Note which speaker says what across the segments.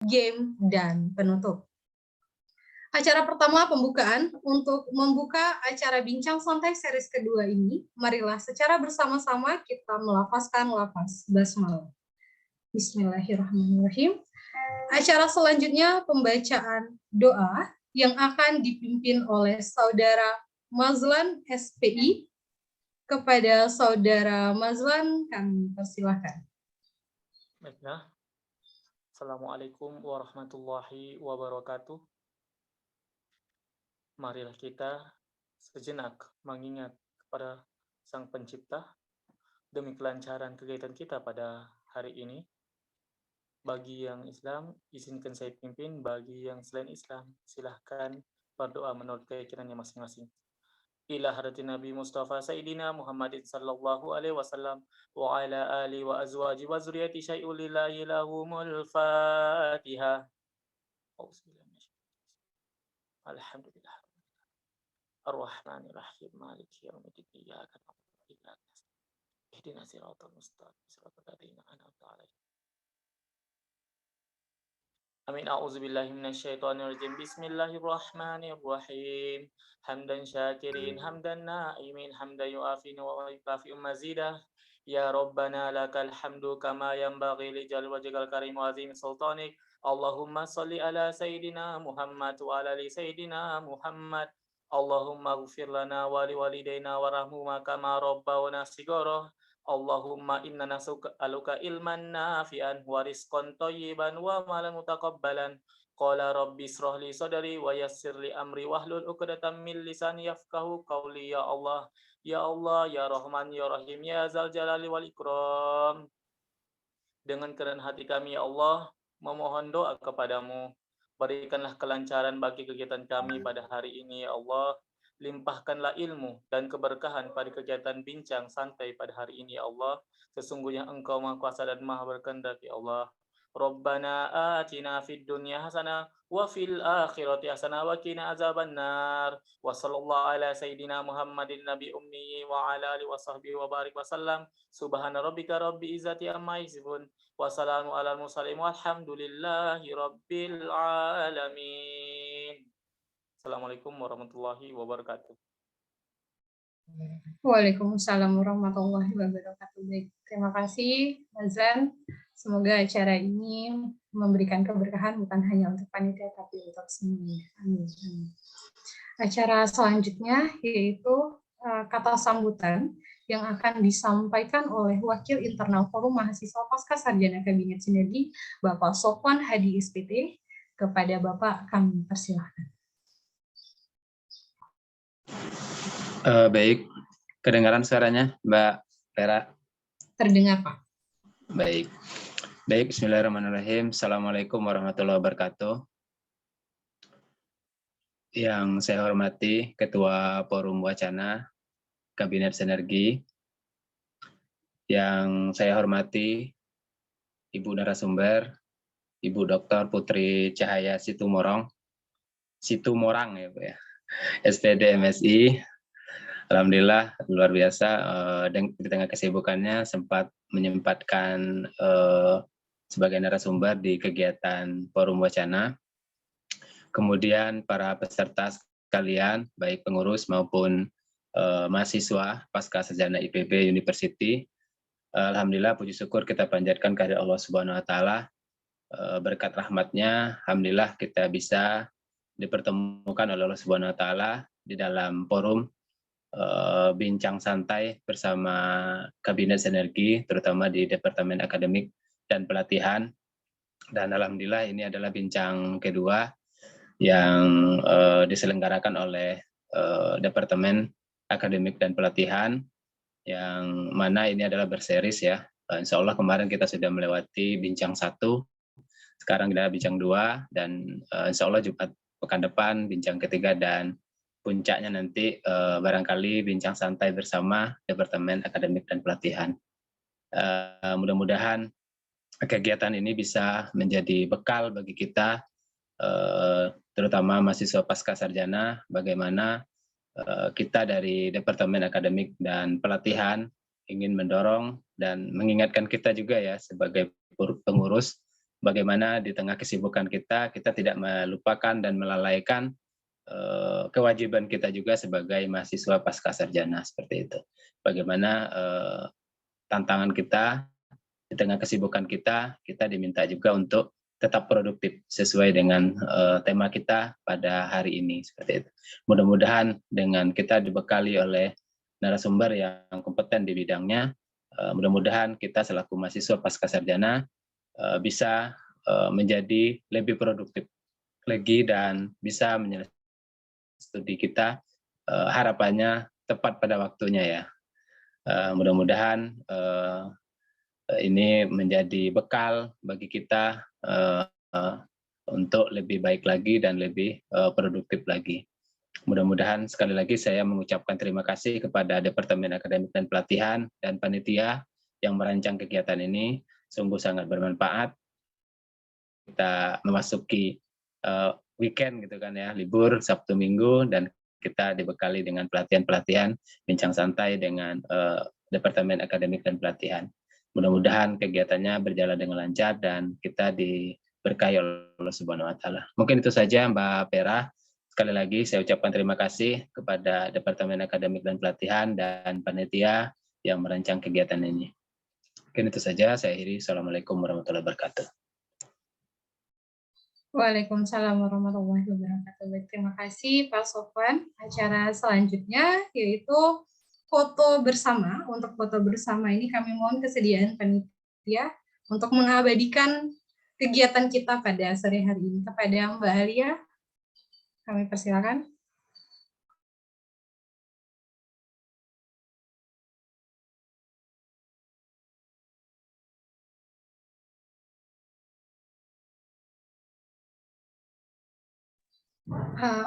Speaker 1: game, dan penutup. Acara pertama pembukaan. Untuk membuka acara Bincang Santai series kedua ini, marilah secara bersama-sama kita melafazkan lafaz basmalah. Bismillahirrahmanirrahim. Acara selanjutnya pembacaan doa yang akan dipimpin oleh Saudara Mazlan SPI. Kepada Saudara Mazlan kami persilahkan.
Speaker 2: Baiklah. Assalamualaikum warahmatullahi wabarakatuh. Marilah kita sejenak mengingat kepada Sang Pencipta demi kelancaran kegiatan kita pada hari ini. Bagi yang Islam, izinkan saya pimpin. Bagi yang selain Islam, silahkan berdoa menurut keyakinannya masing-masing. Ila hadrati Nabi Mustafa Sayyidina Muhammadin sallallahu alaihi wasallam wa ala ali wa azwaji wa zuriyati syai'ul lillahi lahumul Fatihah. Alhamdulillah. Ar-Rahmanir Rahim. Maliki yaumiddin. Iyyaka na'budu wa iyyaka nasta'in. Ihdinas siratal mustaqim. Siratal ladzina an'amta 'alaihim. Amin. A'udzubillahi minasyaitonir rajim. Bismillahirrahmanirrahim. Hamdan syakirin, hamdan na'imin, hamdan yu'afinu wa yukafi'u mazidah. Ya Rabbana lakal hamdu kama yanbaghi li jalali wajhikal karim wa azimi sultanik. Allahumma salli ala Sayyidina Muhammad wa ala ali Sayyidina Muhammad. Allahumma ighfir lana wa liwalidayna warhamhuma kama rabbawna shighara. Allahumma inna nas'aluka ilman nafi'an wa rizqan thayyiban wa amalan mutaqabbalan. Qala rabbi ishrah li sadri wa yassir li amri wahlul 'uqdatam min lisani yafqahu qawli. Ya Allah, ya Allah, ya Rahman, ya Rahim, ya Zal Jalali wal Ikram. Dengan kerendahan hati kami, ya Allah, memohon doa kepadamu. Berikanlah kelancaran bagi kegiatan kami pada hari ini, ya Allah. Limpahkanlah ilmu dan keberkahan pada kegiatan bincang santai pada hari ini, ya Allah. Sesungguhnya Engkau Maha Kuasa dan Maha Berkehendak, ya Allah. Rabbana atina fid dunya hasanah wa fil akhirati hasanah wa qina azabannar. Wa sallallahu ala sayyidina Muhammadin nabi ummi wa ala alihi wa sahbihi wa barik wa sallam. Subhana rabbika rabbil izzati amma yasifun. Wassalamu ala mursalin walhamdulillahi rabbil alamin. Assalamualaikum warahmatullahi wabarakatuh.
Speaker 1: Waalaikumsalam warahmatullahi wabarakatuh. Baik, terima kasih Mazlan. Semoga acara ini memberikan keberkahan bukan hanya untuk panitia tapi untuk semua. Amin. Acara selanjutnya yaitu kata sambutan yang akan disampaikan oleh Wakil Internal Forum Mahasiswa Pasca Sarjana Kabinet Sinergi, Bapak Sofwan Hadi SPT. Kepada Bapak kami persilahkan.
Speaker 3: Baik, kedengaran suaranya, Mbak Vera?
Speaker 1: Terdengar, Pak.
Speaker 3: Baik, bismillahirrahmanirrahim. Assalamualaikum warahmatullahi wabarakatuh. Yang saya hormati Ketua Forum Wacana Kabinet Sinergi, yang saya hormati Ibu narasumber, Ibu Dr. Putri Cahaya Situmorang ya Bu ya, SPD MSI. Alhamdulillah luar biasa di tengah kesibukannya sempat menyempatkan sebagai narasumber di kegiatan Forum Wacana. Kemudian para peserta sekalian, baik pengurus maupun mahasiswa Pasca Sarjana IPB University. Alhamdulillah puji syukur kita panjatkan kehadirat Allah Subhanahu wa taala. Berkat rahmatnya, alhamdulillah kita bisa dipertemukan oleh Allah Subhanahu wa taala di dalam forum bincang santai bersama Kabinet Sinergi, terutama di Departemen Akademik dan Pelatihan. Dan alhamdulillah ini adalah bincang kedua yang diselenggarakan oleh Departemen Akademik dan Pelatihan, yang mana ini adalah berseris ya. Insya Allah kemarin kita sudah melewati bincang 1, sekarang kita bincang 2, dan insya Allah Jumat pekan depan bincang ketiga, dan puncaknya nanti barangkali bincang santai bersama Departemen Akademik dan Pelatihan. Mudah-mudahan kegiatan ini bisa menjadi bekal bagi kita, terutama mahasiswa Pasca Sarjana, bagaimana kita dari Departemen Akademik dan Pelatihan ingin mendorong dan mengingatkan kita juga ya sebagai pengurus, bagaimana di tengah kesibukan kita tidak melupakan dan melalaikan kewajiban kita juga sebagai mahasiswa pasca sarjana, seperti itu. Bagaimana tantangan kita di tengah kesibukan kita diminta juga untuk tetap produktif sesuai dengan tema kita pada hari ini, seperti itu. Mudah-mudahan dengan kita dibekali oleh narasumber yang kompeten di bidangnya, mudah-mudahan kita selaku mahasiswa pasca sarjana bisa menjadi lebih produktif lagi dan bisa menyelesaikan studi kita, harapannya tepat pada waktunya ya. Mudah-mudahan ini menjadi bekal bagi kita untuk lebih baik lagi dan lebih produktif lagi. Mudah-mudahan sekali lagi saya mengucapkan terima kasih kepada Departemen Akademik dan Pelatihan dan panitia yang merancang kegiatan ini. Sungguh sangat bermanfaat. Kita memasuki weekend gitu kan ya, libur Sabtu Minggu, dan kita dibekali dengan pelatihan-pelatihan bincang santai dengan Departemen Akademik dan Pelatihan. Mudah-mudahan kegiatannya berjalan dengan lancar dan kita diberkahi oleh Allah Subhanahu wa taala. Mungkin itu saja Mbak Pera. Sekali lagi saya ucapkan terima kasih kepada Departemen Akademik dan Pelatihan dan panitia yang merancang kegiatan ini. Mungkin itu saja, saya akhiri. Assalamualaikum warahmatullahi wabarakatuh.
Speaker 1: Waalaikumsalam warahmatullahi wabarakatuh. Baik, terima kasih Pak Sofwan. Acara selanjutnya yaitu foto bersama. Untuk foto bersama ini kami mohon kesediaan panitia untuk mengabadikan kegiatan kita pada sore hari ini. Kepada Mbak Alia, kami persilakan.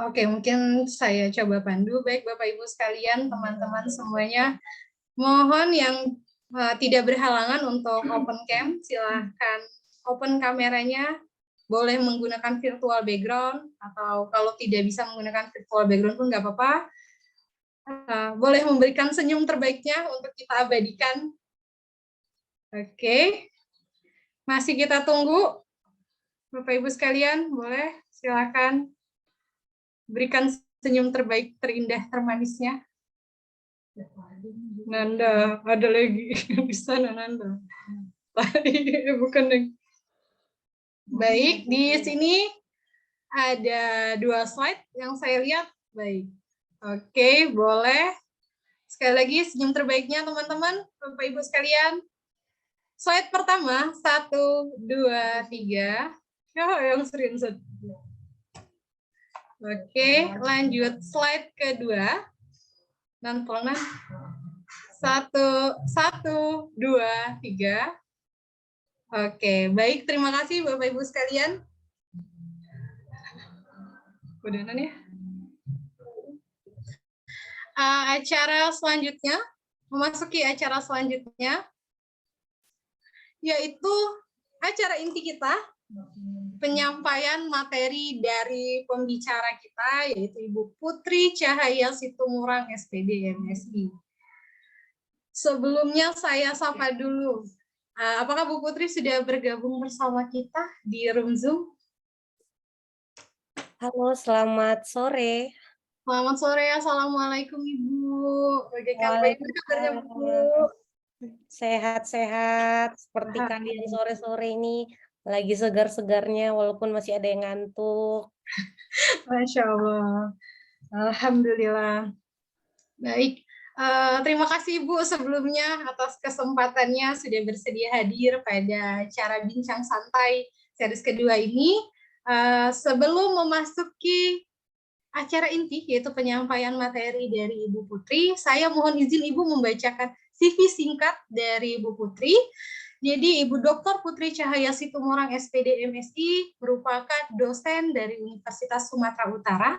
Speaker 1: Oke, mungkin saya coba pandu. Baik, Bapak Ibu sekalian, teman-teman semuanya, mohon yang tidak berhalangan untuk open cam, silahkan open kameranya, boleh menggunakan virtual background, atau kalau tidak bisa menggunakan virtual background pun nggak apa-apa. Boleh memberikan senyum terbaiknya untuk kita abadikan. Oke, masih kita tunggu. Bapak Ibu sekalian, boleh silakan berikan senyum terbaik, terindah, termanisnya. Nanda, ada lagi di sana Nanda. Bukan lagi. Baik, di sini ada 2 slide yang saya lihat. Baik. Oke, boleh. Sekali lagi senyum terbaiknya teman-teman, Bapak Ibu sekalian. Slide pertama, 1, 2, 3. Yang screenshot. Oke, lanjut slide kedua. Dan pelan 1, 2, 3. Oke, baik, terima kasih Bapak Ibu sekalian. Udahan ya. Acara selanjutnya, memasuki acara selanjutnya, yaitu acara inti kita, penyampaian materi dari pembicara kita, yaitu Ibu Putri Cahaya Situmorang, SPD MSI. Sebelumnya saya sapa dulu. Apakah Bu Putri sudah bergabung bersama kita di room Zoom?
Speaker 4: Halo, selamat sore.
Speaker 1: Selamat sore, Assalamualaikum Ibu. Bagaimana kabarnya Bu?
Speaker 4: Sehat-sehat, seperti kalian sore-sore ini, lagi segar-segarnya walaupun masih ada yang ngantuk.
Speaker 1: Masya Allah. Alhamdulillah. Baik, terima kasih Ibu sebelumnya atas kesempatannya sudah bersedia hadir pada acara bincang santai series kedua ini. Sebelum memasuki acara inti, yaitu penyampaian materi dari Ibu Putri, saya mohon izin Ibu membacakan CV singkat dari Ibu Putri. Jadi Ibu Dr. Putri Cahaya Situmorang, SPD MSI, merupakan dosen dari Universitas Sumatera Utara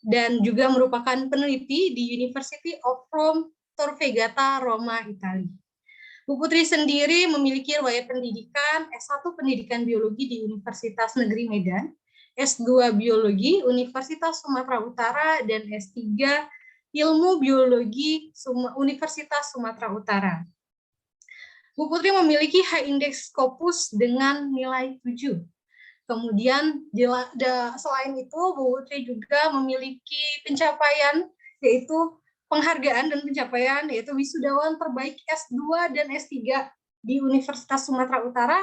Speaker 1: dan juga merupakan peneliti di University of Rome, Tor Vergata, Roma, Italia. Bu Putri sendiri memiliki riwayat pendidikan S1 Pendidikan Biologi di Universitas Negeri Medan, S2 Biologi Universitas Sumatera Utara, dan S3 Ilmu Biologi Universitas Sumatera Utara. Bu Putri memiliki high index Scopus dengan nilai 7. Kemudian selain itu Bu Putri juga memiliki pencapaian yaitu penghargaan dan pencapaian yaitu wisudawan terbaik S2 dan S3 di Universitas Sumatera Utara.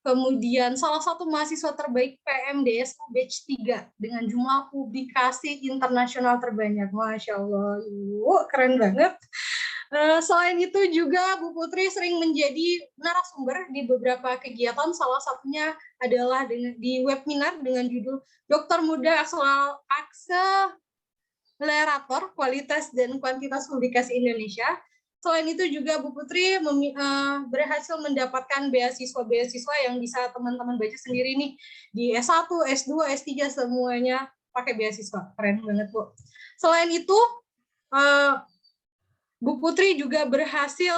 Speaker 1: Kemudian salah satu mahasiswa terbaik PMDSU batch 3 dengan jumlah publikasi internasional terbanyak. Masya Allah, Ibu, keren banget. Selain itu juga Bu Putri sering menjadi narasumber di beberapa kegiatan, salah satunya adalah di webinar dengan judul Dokter Muda Akselerator Kualitas dan Kuantitas Publikasi Indonesia. Selain itu juga Bu Putri berhasil mendapatkan beasiswa-beasiswa yang bisa teman-teman baca sendiri nih. Di S1, S2, S3 semuanya pakai beasiswa. Keren banget, Bu. Selain itu, Bu Putri juga berhasil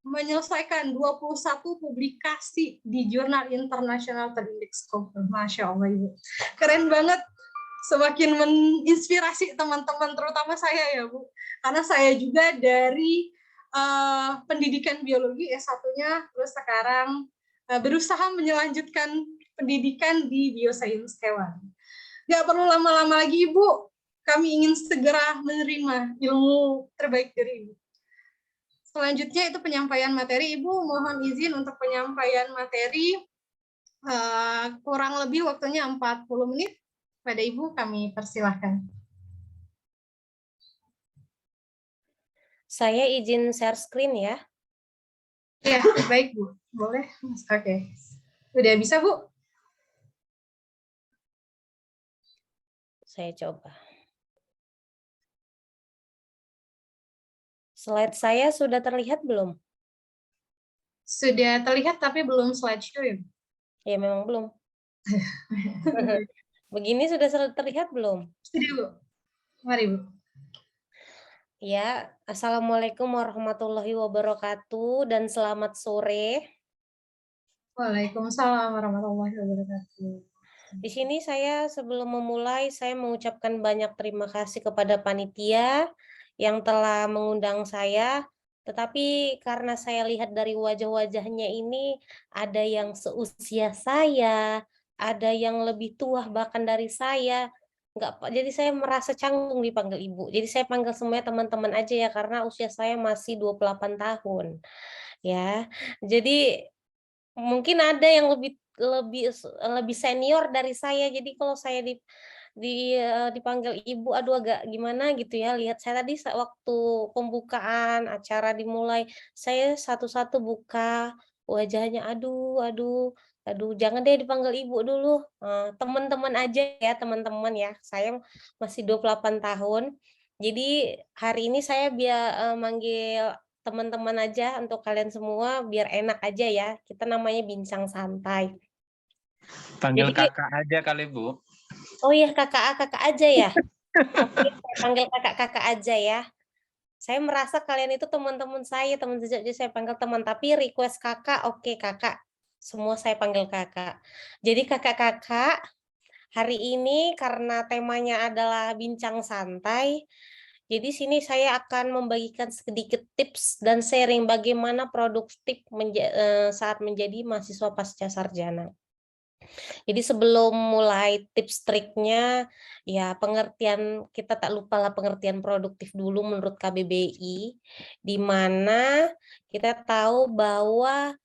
Speaker 1: menyelesaikan 21 publikasi di jurnal internasional terindeks. Masya Allah, Ibu. Keren banget. Semakin menginspirasi teman-teman, terutama saya ya, Bu. Karena saya juga dari pendidikan biologi S1-nya, terus sekarang berusaha melanjutkan pendidikan di biosains hewan. Nggak perlu lama-lama lagi, Ibu. Kami ingin segera menerima ilmu terbaik dari Ibu. Selanjutnya itu penyampaian materi. Ibu mohon izin untuk penyampaian materi. Kurang lebih waktunya 40 menit. Pada Ibu kami persilahkan.
Speaker 4: Saya izin share screen ya.
Speaker 1: Ya, baik Bu. Boleh? Oke. Udah bisa, Bu?
Speaker 4: Saya coba. Slide saya sudah terlihat belum?
Speaker 1: Sudah terlihat tapi belum slideshow ya?
Speaker 4: Ya, memang belum. Begini sudah terlihat belum?
Speaker 1: Sudah, Bu. Mari, Bu.
Speaker 4: Ya, Assalamualaikum warahmatullahi wabarakatuh dan selamat sore.
Speaker 1: Waalaikumsalam warahmatullahi wabarakatuh.
Speaker 4: Di sini saya sebelum memulai, saya mengucapkan banyak terima kasih kepada panitia yang telah mengundang saya. Tetapi karena saya lihat dari wajah-wajahnya ini, ada yang seusia saya, ada yang lebih tua bahkan dari saya. Jadi saya merasa canggung dipanggil ibu. Jadi saya panggil semuanya teman-teman aja ya, karena usia saya masih 28 tahun. Ya, jadi mungkin ada yang lebih senior dari saya. Jadi kalau saya dipanggil ibu, aduh agak gimana gitu ya. Lihat saya tadi waktu pembukaan acara dimulai, saya satu-satu buka wajahnya. Aduh, jangan deh dipanggil ibu dulu. Teman-teman aja ya, teman-teman ya. Saya masih 28 tahun. Jadi hari ini saya manggil teman-teman aja untuk kalian semua biar enak aja ya. Kita namanya bincang santai.
Speaker 3: Panggil
Speaker 4: Jadi,
Speaker 3: kakak aja kali, Bu.
Speaker 4: oh iya kakak aja ya. Oke, saya panggil kakak aja ya. Saya merasa kalian itu teman-teman saya, teman sejak jadi saya panggil teman, tapi request kakak, oke kakak. Semua saya panggil kakak. Jadi kakak-kakak, hari ini karena temanya adalah bincang santai, jadi sini saya akan membagikan sedikit tips dan sharing bagaimana produktif saat menjadi mahasiswa pasca sarjana. Jadi sebelum mulai tips triknya, ya pengertian kita tak lupa lah pengertian produktif dulu menurut KBBI, di mana kita tahu bahwa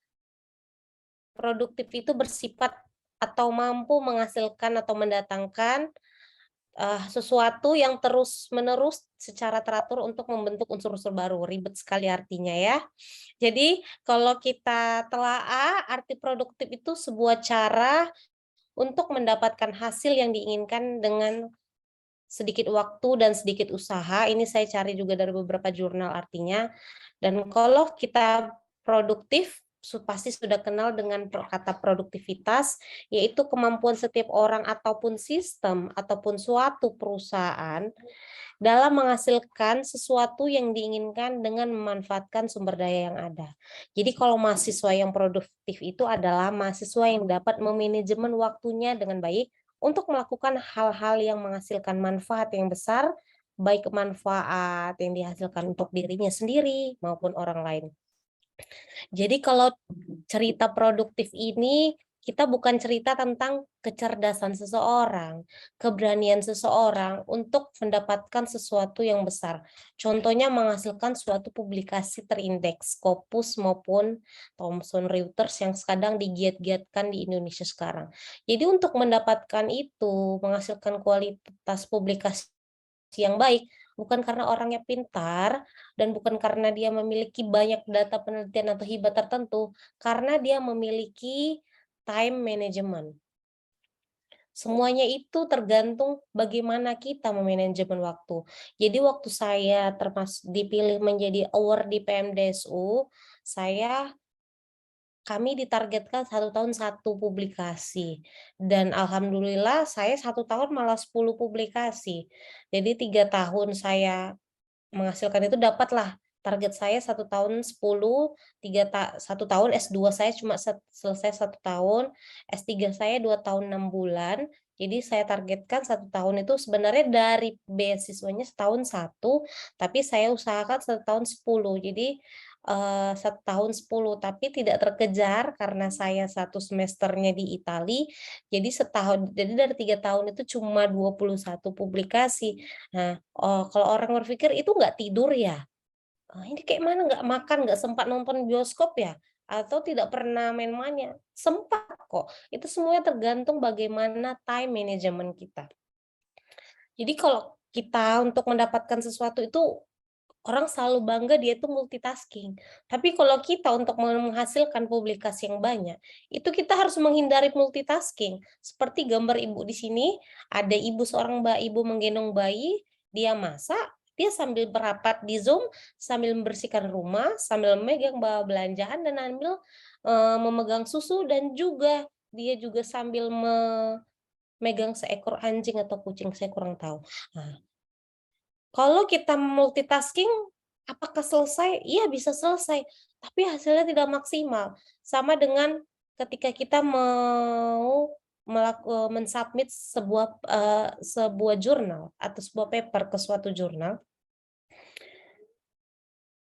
Speaker 4: produktif itu bersifat atau mampu menghasilkan atau mendatangkan sesuatu yang terus-menerus secara teratur untuk membentuk unsur-unsur baru. Ribet sekali artinya ya. Jadi kalau kita telaah, arti produktif itu sebuah cara untuk mendapatkan hasil yang diinginkan dengan sedikit waktu dan sedikit usaha. Ini saya cari juga dari beberapa jurnal artinya. Dan kalau kita produktif, pasti sudah kenal dengan kata produktivitas, yaitu kemampuan setiap orang ataupun sistem ataupun suatu perusahaan dalam menghasilkan sesuatu yang diinginkan dengan memanfaatkan sumber daya yang ada. Jadi kalau mahasiswa yang produktif itu adalah mahasiswa yang dapat memanajemen waktunya dengan baik untuk melakukan hal-hal yang menghasilkan manfaat yang besar, baik manfaat yang dihasilkan untuk dirinya sendiri maupun orang lain. Jadi kalau cerita produktif ini kita bukan cerita tentang kecerdasan seseorang, keberanian seseorang untuk mendapatkan sesuatu yang besar. Contohnya menghasilkan suatu publikasi terindeks, Scopus maupun Thomson Reuters yang kadang digiat-giatkan di Indonesia sekarang. Jadi untuk mendapatkan itu, menghasilkan kualitas publikasi yang baik, bukan karena orangnya pintar, dan bukan karena dia memiliki banyak data penelitian atau hibah tertentu, karena dia memiliki time management. Semuanya itu tergantung bagaimana kita memanajemen waktu. Jadi waktu saya dipilih menjadi award di PMDSU, kami ditargetkan 1 tahun 1 publikasi. Dan alhamdulillah saya 1 tahun malah 10 publikasi. Jadi 3 tahun saya menghasilkan itu dapatlah target saya 1 tahun 10, 1 tahun S2 saya cuma selesai 1 tahun, S3 saya 2 tahun 6 bulan. Jadi saya targetkan 1 tahun itu sebenarnya dari beasiswanya setahun 1, tapi saya usahakan 1 tahun 10. Jadi 1 tahun 10, tapi tidak terkejar karena saya 1 semesternya di Itali. Jadi jadi dari 3 tahun itu cuma 21 publikasi. Nah, kalau orang berpikir itu nggak tidur ya? Ini kayak mana nggak makan, nggak sempat nonton bioskop ya? Atau tidak pernah main-main ya? Sempat kok. Itu semuanya tergantung bagaimana time management kita. Jadi kalau kita untuk mendapatkan sesuatu itu orang selalu bangga dia itu multitasking. Tapi kalau kita untuk menghasilkan publikasi yang banyak, itu kita harus menghindari multitasking. Seperti gambar ibu di sini, ada seorang ibu menggendong bayi, dia masak, dia sambil berapat di Zoom, sambil membersihkan rumah, sambil memegang bawa belanjaan dan sambil memegang susu, dan juga dia juga sambil memegang seekor anjing atau kucing, saya kurang tahu. Nah, kalau kita multitasking, apakah selesai? Iya, bisa selesai, tapi hasilnya tidak maksimal. Sama dengan ketika kita mau mensubmit sebuah jurnal atau sebuah paper ke suatu jurnal,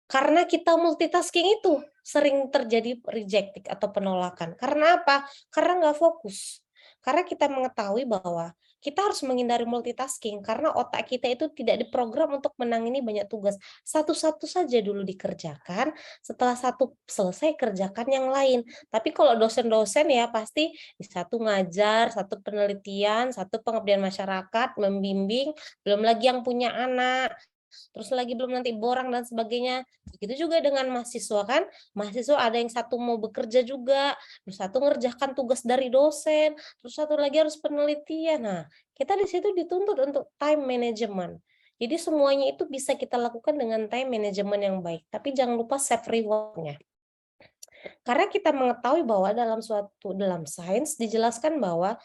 Speaker 4: karena kita multitasking itu sering terjadi rejected atau penolakan. Karena apa? Karena nggak fokus. Karena kita mengetahui bahwa kita harus menghindari multitasking karena otak kita itu tidak diprogram untuk menangani banyak tugas. Satu-satu saja dulu dikerjakan, setelah satu selesai kerjakan yang lain. Tapi kalau dosen-dosen ya pasti satu ngajar, satu penelitian, satu pengabdian masyarakat, membimbing, belum lagi yang punya anak, terus lagi belum nanti borang dan sebagainya. Begitu juga dengan mahasiswa kan, mahasiswa ada yang satu mau bekerja juga, terus satu ngerjakan tugas dari dosen, terus satu lagi harus penelitian. Nah, kita di situ dituntut untuk time management. Jadi semuanya itu bisa kita lakukan dengan time management yang baik, tapi jangan lupa save reward-nya. Karena kita mengetahui bahwa dalam sains dijelaskan bahwa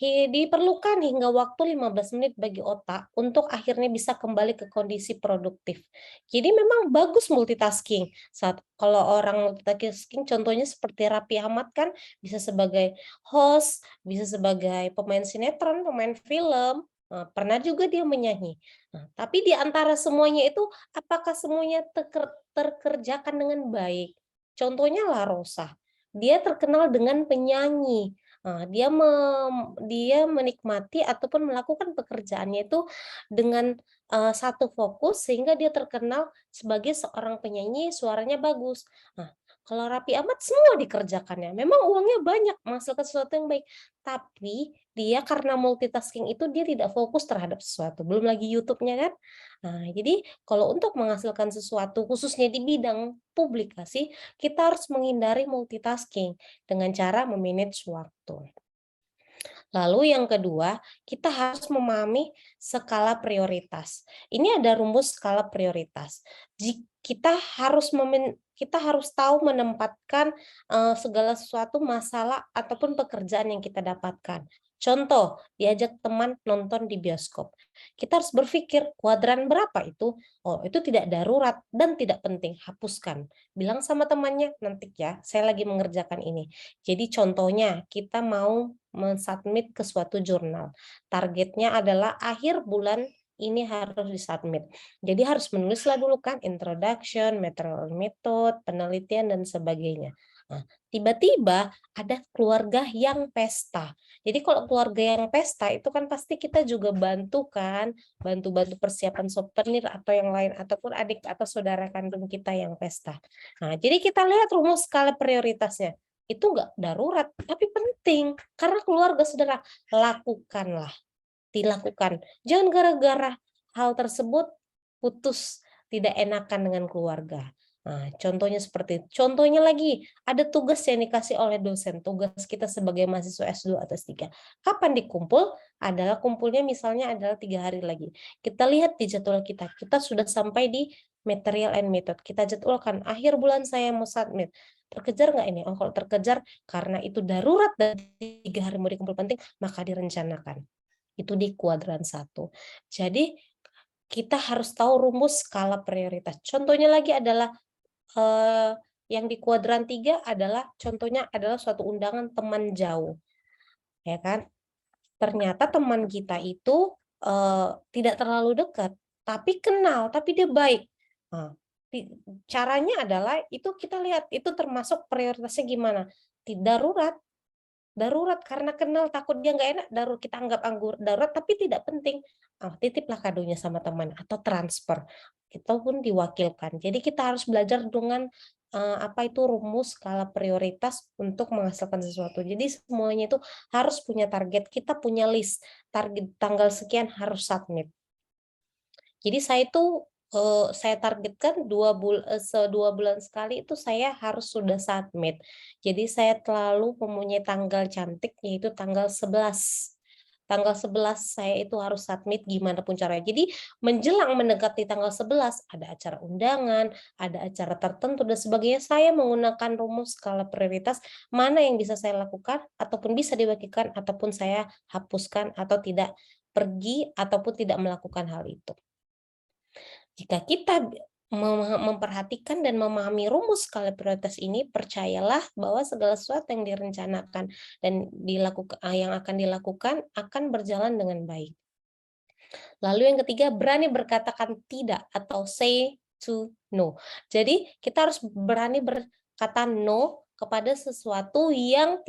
Speaker 4: diperlukan hingga waktu 15 menit bagi otak untuk akhirnya bisa kembali ke kondisi produktif. Jadi memang bagus multitasking. Kalau orang multitasking contohnya seperti Raffi Ahmad kan bisa sebagai host, bisa sebagai pemain sinetron, pemain film, pernah juga dia menyanyi. Nah, tapi di antara semuanya itu apakah semuanya terkerjakan dengan baik? Contohnya La Rosa, dia terkenal dengan penyanyi. Dia menikmati ataupun melakukan pekerjaannya itu dengan satu fokus sehingga dia terkenal sebagai seorang penyanyi suaranya bagus. Nah, kalau Raffi Ahmad semua dikerjakannya. Memang uangnya banyak, menghasilkan sesuatu yang baik. Tapi dia karena multitasking itu dia tidak fokus terhadap sesuatu. Belum lagi YouTube-nya kan. Nah, jadi kalau untuk menghasilkan sesuatu khususnya di bidang publikasi, kita harus menghindari multitasking dengan cara memanage waktu. Lalu yang kedua, kita harus memahami skala prioritas. Ini ada rumus skala prioritas. Kita harus tahu menempatkan segala sesuatu masalah ataupun pekerjaan yang kita dapatkan. Contoh, diajak teman nonton di bioskop. Kita harus berpikir kuadran berapa itu? Oh, itu tidak darurat dan tidak penting, hapuskan. Bilang sama temannya, nanti ya, saya lagi mengerjakan ini. Jadi contohnya, kita mau mensubmit ke suatu jurnal. Targetnya adalah akhir bulan ini harus disubmit. Jadi harus menulislah dulu kan introduction, method, penelitian dan sebagainya. Nah, tiba-tiba ada keluarga yang pesta. Jadi kalau keluarga yang pesta itu kan pasti kita juga bantu kan, bantu persiapan souvenir atau yang lain, ataupun adik atau saudara kandung kita yang pesta. Nah, jadi kita lihat rumus skala prioritasnya. Itu enggak darurat, tapi penting. Karena keluarga saudara, lakukanlah. Dilakukan. Jangan gara-gara hal tersebut putus tidak enakan dengan keluarga. Nah, contohnya seperti itu. Contohnya lagi, ada tugas yang dikasih oleh dosen, tugas kita sebagai mahasiswa S2 atau S3. Kapan dikumpul? Adalah kumpulnya misalnya adalah 3 hari lagi. Kita lihat di jadwal kita sudah sampai di material and method. Kita jadwalkan, akhir bulan saya mau submit. Terkejar nggak ini? Oh, kalau terkejar, karena itu darurat dan 3 hari mau dikumpul penting, maka direncanakan. Itu di kuadran 1. Jadi, kita harus tahu rumus skala prioritas. Contohnya lagi adalah yang di kuadran 3 adalah contohnya adalah suatu undangan teman jauh. Ya kan? Ternyata teman kita itu tidak terlalu dekat, tapi kenal, tapi dia baik. Nah, caranya adalah itu kita lihat itu termasuk prioritasnya gimana? Darurat karena kenal takut dia nggak enak, kita anggap darurat tapi tidak penting. Titiplah kadonya sama teman atau transfer. Itu pun diwakilkan. Jadi kita harus belajar dengan apa itu rumus skala prioritas untuk menghasilkan sesuatu. Jadi semuanya itu harus punya target. Kita punya list target tanggal sekian harus submit. Jadi saya targetkan 2 bulan sekali itu saya harus sudah submit. Jadi saya selalu mempunyai tanggal cantik yaitu tanggal 11. Tanggal 11 saya itu harus submit gimana pun caranya. Jadi menjelang mendekati tanggal 11 ada acara undangan, ada acara tertentu dan sebagainya, saya menggunakan rumus skala prioritas mana yang bisa saya lakukan ataupun bisa diwakilkan ataupun saya hapuskan atau tidak pergi ataupun tidak melakukan hal itu. Jika kita memperhatikan dan memahami rumus skala prioritas ini, percayalah bahwa segala sesuatu yang direncanakan dan yang akan dilakukan akan berjalan dengan baik. Lalu yang ketiga, berani berkatakan tidak atau say to no. Jadi kita harus berani berkata no kepada sesuatu yang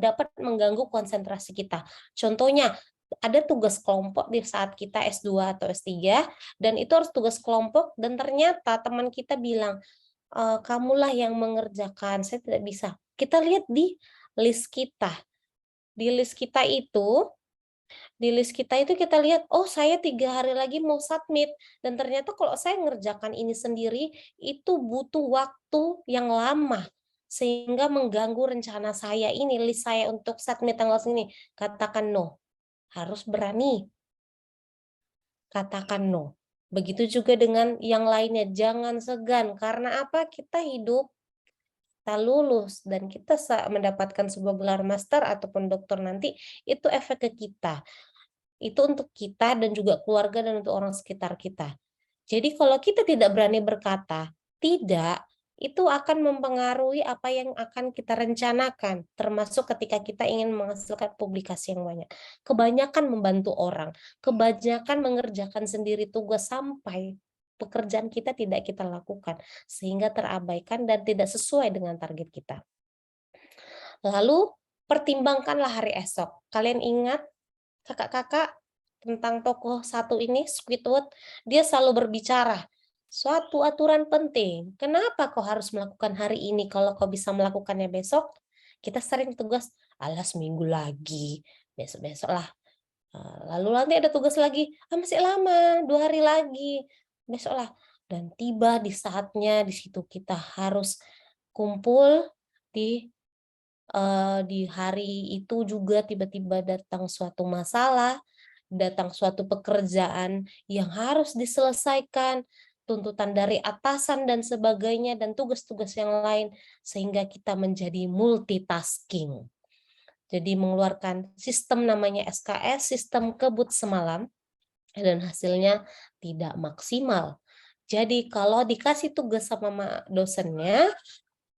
Speaker 4: dapat mengganggu konsentrasi kita. Contohnya, ada tugas kelompok di saat kita S2 atau S3 dan itu harus tugas kelompok dan ternyata teman kita bilang kamulah yang mengerjakan, saya tidak bisa. Kita lihat di list kita. Di list kita itu kita lihat, oh saya 3 hari lagi mau submit dan ternyata kalau saya mengerjakan ini sendiri itu butuh waktu yang lama sehingga mengganggu rencana saya ini, list saya untuk submit tanggal segini. Katakan no. Harus berani katakan no. Begitu juga dengan yang lainnya, jangan segan. Karena apa? Kita hidup, kita lulus, dan kita mendapatkan sebuah gelar master ataupun doktor nanti, itu efek ke kita. Itu untuk kita dan juga keluarga dan untuk orang sekitar kita. Jadi kalau kita tidak berani berkata tidak, itu akan mempengaruhi apa yang akan kita rencanakan, termasuk ketika kita ingin menghasilkan publikasi yang banyak. Kebanyakan membantu orang, kebanyakan mengerjakan sendiri tugas sampai pekerjaan kita tidak kita lakukan, sehingga terabaikan dan tidak sesuai dengan target kita. Lalu, pertimbangkanlah hari esok. Kalian ingat kakak-kakak tentang tokoh satu ini, Squidward, dia selalu berbicara, suatu aturan penting. Kenapa kau harus melakukan hari ini kalau kau bisa melakukannya besok? Kita sering tugas, alas seminggu lagi, besok-besok lah. Lalu nanti ada tugas lagi, masih lama, 2 hari lagi, besok lah. Dan tiba di saatnya, di situ kita harus kumpul di hari itu juga tiba-tiba datang suatu masalah, datang suatu pekerjaan yang harus diselesaikan, tuntutan dari atasan dan sebagainya, dan tugas-tugas yang lain, sehingga kita menjadi multitasking. Jadi mengeluarkan sistem namanya SKS, sistem kebut semalam, dan hasilnya tidak maksimal. Jadi kalau dikasih tugas sama dosennya,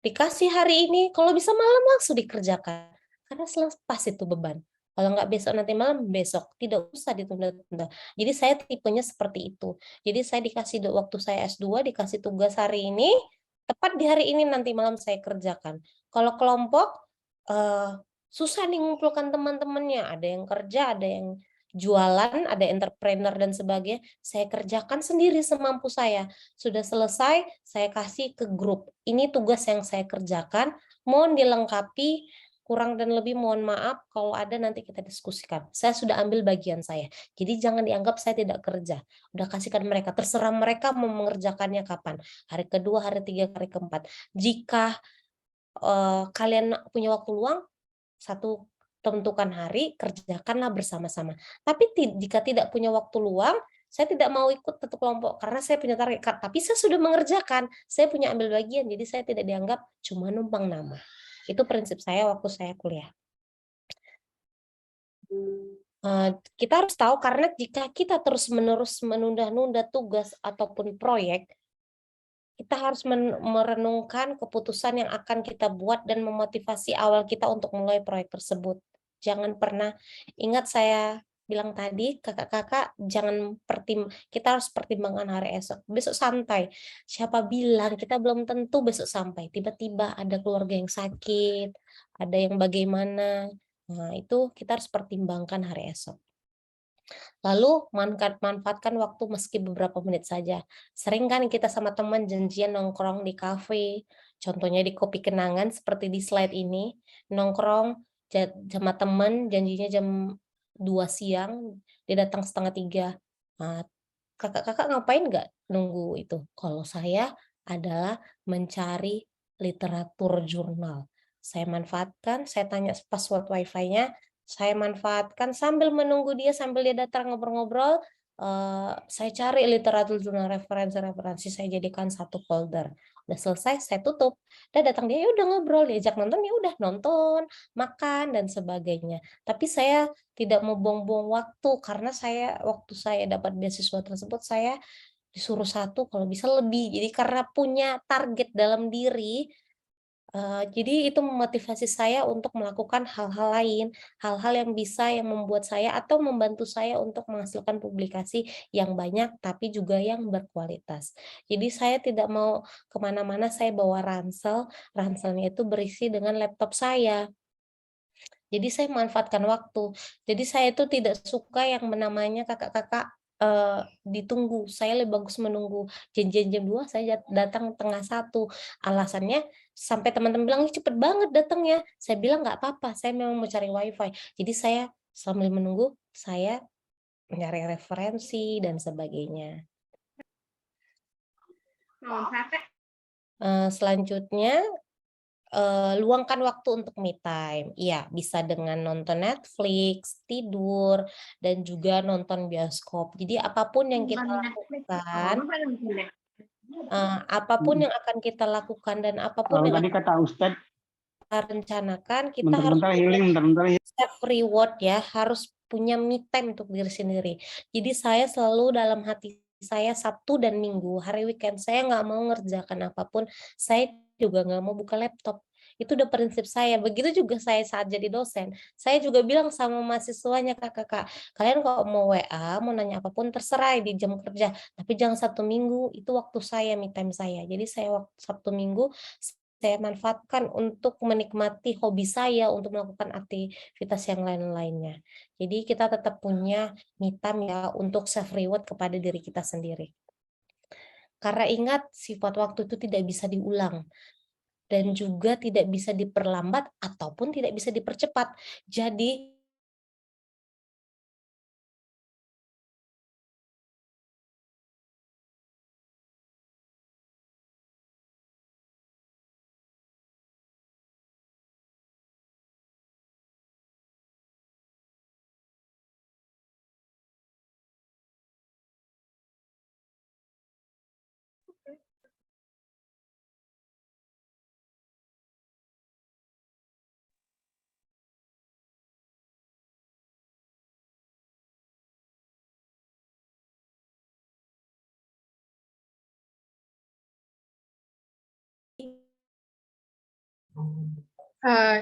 Speaker 4: dikasih hari ini, kalau bisa malam langsung dikerjakan. Karena selepas itu beban. Kalau nggak besok nanti malam, besok. Tidak usah ditunda-tunda. Jadi saya tipenya seperti itu. Jadi saya dikasih waktu saya S2, dikasih tugas hari ini, tepat di hari ini nanti malam saya kerjakan. Kalau kelompok, susah nih ngumpulkan teman-temannya. Ada yang kerja, ada yang jualan, ada entrepreneur dan sebagainya. Saya kerjakan sendiri semampu saya. Sudah selesai, saya kasih ke grup. Ini tugas yang saya kerjakan. Mohon dilengkapi, kurang dan lebih mohon maaf, kalau ada nanti kita diskusikan. Saya sudah ambil bagian saya. Jadi jangan dianggap saya tidak kerja. Udah kasihkan mereka, terserah mereka mau mengerjakannya kapan. Hari kedua, hari tiga, hari keempat. Jika kalian punya waktu luang, satu tentukan hari, kerjakanlah bersama-sama. Tapi jika tidak punya waktu luang, saya tidak mau ikut satu kelompok karena saya punya target. Tapi saya sudah mengerjakan, saya punya ambil bagian, jadi saya tidak dianggap cuma numpang nama. Itu prinsip saya waktu saya kuliah. Kita harus tahu karena jika kita terus-menerus menunda-nunda tugas ataupun proyek, kita harus merenungkan keputusan yang akan kita buat dan memotivasi awal kita untuk mulai proyek tersebut. Jangan pernah, ingat saya bilang tadi, kakak-kakak, kita harus pertimbangkan hari esok. Besok santai. Siapa bilang kita belum tentu besok sampai. Tiba-tiba ada keluarga yang sakit, ada yang bagaimana. Nah, itu kita harus pertimbangkan hari esok. Lalu manfaatkan waktu meski beberapa menit saja. Sering kan kita sama teman janjian nongkrong di kafe, contohnya di Kopi Kenangan seperti di slide ini, nongkrong sama teman janjinya jam 2 siang, dia datang setengah 3. Nah, kakak-kakak ngapain nggak nunggu itu? Kalau saya adalah mencari literatur jurnal. Saya manfaatkan, saya tanya password wifi-nya, saya manfaatkan sambil menunggu dia, sambil dia datang ngobrol-ngobrol, saya cari literatur jurnal referensi-referensi, saya jadikan satu folder. Udah selesai, saya tutup. Udah datang dia, ya udah ngobrol, diajak nonton, ya udah nonton, makan, dan sebagainya. Tapi saya tidak mau buang-buang waktu, karena waktu saya dapat beasiswa tersebut, saya disuruh satu, kalau bisa lebih. Jadi karena punya target dalam diri, jadi itu memotivasi saya untuk melakukan hal-hal lain, hal-hal yang membuat saya atau membantu saya untuk menghasilkan publikasi yang banyak, tapi juga yang berkualitas. Jadi saya tidak mau kemana-mana, saya bawa ransel, ranselnya itu berisi dengan laptop saya. Jadi saya manfaatkan waktu. Jadi saya itu tidak suka yang namanya kakak-kakak ditunggu. Saya lebih bagus menunggu. Janjian jam 2, saya datang tengah 1. Alasannya sampai teman-teman bilang, "Ih, cepet banget datangnya." Saya bilang, "Nggak apa-apa, saya memang mau cari wifi." Jadi saya sambil menunggu, saya mencari referensi dan sebagainya. Selanjutnya, luangkan waktu untuk me time. Iya, bisa dengan nonton Netflix, tidur, dan juga nonton bioskop. Jadi apapun yang kita lakukan, yang akan kita lakukan dan apapun yang
Speaker 5: Tadi kata Ustadz,
Speaker 4: kita rencanakan, kita harus
Speaker 5: bentar-bentar healing, bentar-bentar healing.
Speaker 4: self reward ya, harus punya me time untuk diri sendiri. Jadi saya selalu dalam hati saya Sabtu dan Minggu, hari weekend saya nggak mau ngerjakan apapun, saya juga nggak mau buka laptop. Itu udah prinsip saya. Begitu juga saya saat jadi dosen. Saya juga bilang sama mahasiswanya, Kak, kalian kalau mau WA, mau nanya apapun terserah di jam kerja, tapi jangan Sabtu Minggu, itu waktu saya, me time saya. Jadi saya waktu Sabtu Minggu saya manfaatkan untuk menikmati hobi saya, untuk melakukan aktivitas yang lain-lainnya. Jadi kita tetap punya me time ya untuk self reward kepada diri kita sendiri. Karena ingat, sifat waktu itu tidak bisa diulang dan juga tidak bisa diperlambat ataupun tidak bisa dipercepat. Jadi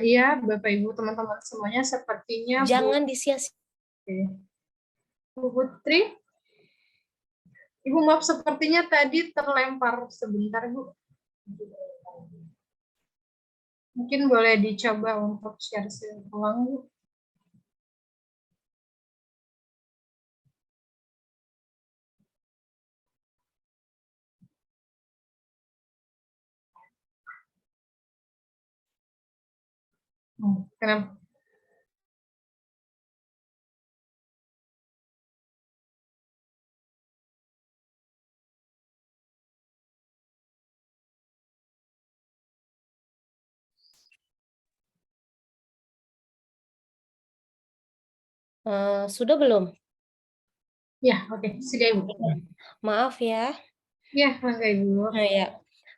Speaker 1: Iya, Bapak Ibu, teman-teman semuanya, sepertinya
Speaker 4: Jangan disia-sia.
Speaker 1: Bu Putri, Ibu maaf sepertinya tadi terlempar sebentar, Bu. Mungkin boleh dicoba untuk share ulang, Bu. Kenapa?
Speaker 4: Sudah belum?
Speaker 1: Ya, oke. Sudah, Ibu.
Speaker 4: Maaf ya.
Speaker 1: Ya, mangga Ibu.
Speaker 4: Nah, ya.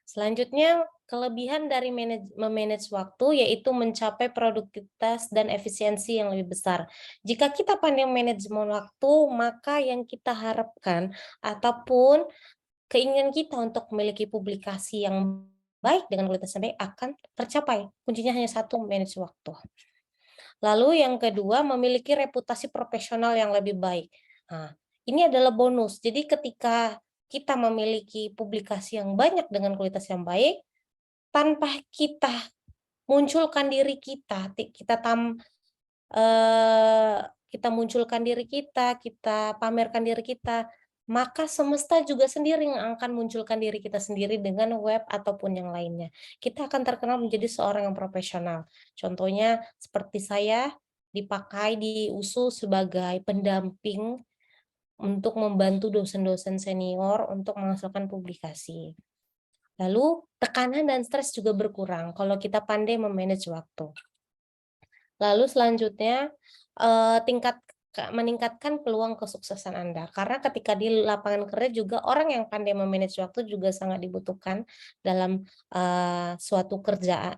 Speaker 4: Selanjutnya, kelebihan dari memanage waktu yaitu mencapai produktivitas dan efisiensi yang lebih besar. Jika kita pandai manajemen waktu, maka yang kita harapkan ataupun keinginan kita untuk memiliki publikasi yang baik dengan kualitas yang baik akan tercapai. Kuncinya hanya satu, manage waktu. Lalu yang kedua, memiliki reputasi profesional yang lebih baik. Nah, ini adalah bonus. Jadi ketika kita memiliki publikasi yang banyak dengan kualitas yang baik, tanpa kita munculkan diri kita, kita munculkan diri kita pamerkan diri kita, maka semesta juga sendiri yang akan munculkan diri kita sendiri dengan web ataupun yang lainnya. Kita akan terkenal menjadi seorang yang profesional. Contohnya seperti saya dipakai di USU sebagai pendamping untuk membantu dosen-dosen senior untuk menghasilkan publikasi. Lalu tekanan dan stres juga berkurang kalau kita pandai memanage waktu. Lalu selanjutnya meningkatkan peluang kesuksesan Anda. Karena ketika di lapangan kerja juga orang yang pandai memanage waktu juga sangat dibutuhkan dalam suatu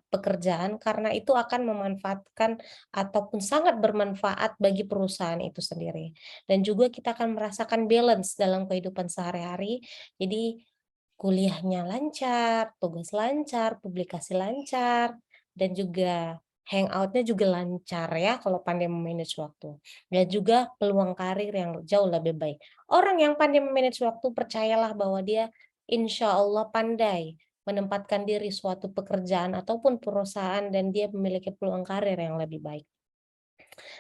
Speaker 4: pekerjaan karena itu akan memanfaatkan ataupun sangat bermanfaat bagi perusahaan itu sendiri. Dan juga kita akan merasakan balance dalam kehidupan sehari-hari. Jadi kuliahnya lancar, tugas lancar, publikasi lancar, dan juga hangout-nya juga lancar ya kalau pandai memanage waktu. Dan juga peluang karir yang jauh lebih baik. Orang yang pandai memanage waktu percayalah bahwa dia insya Allah pandai menempatkan diri suatu pekerjaan ataupun perusahaan dan dia memiliki peluang karir yang lebih baik.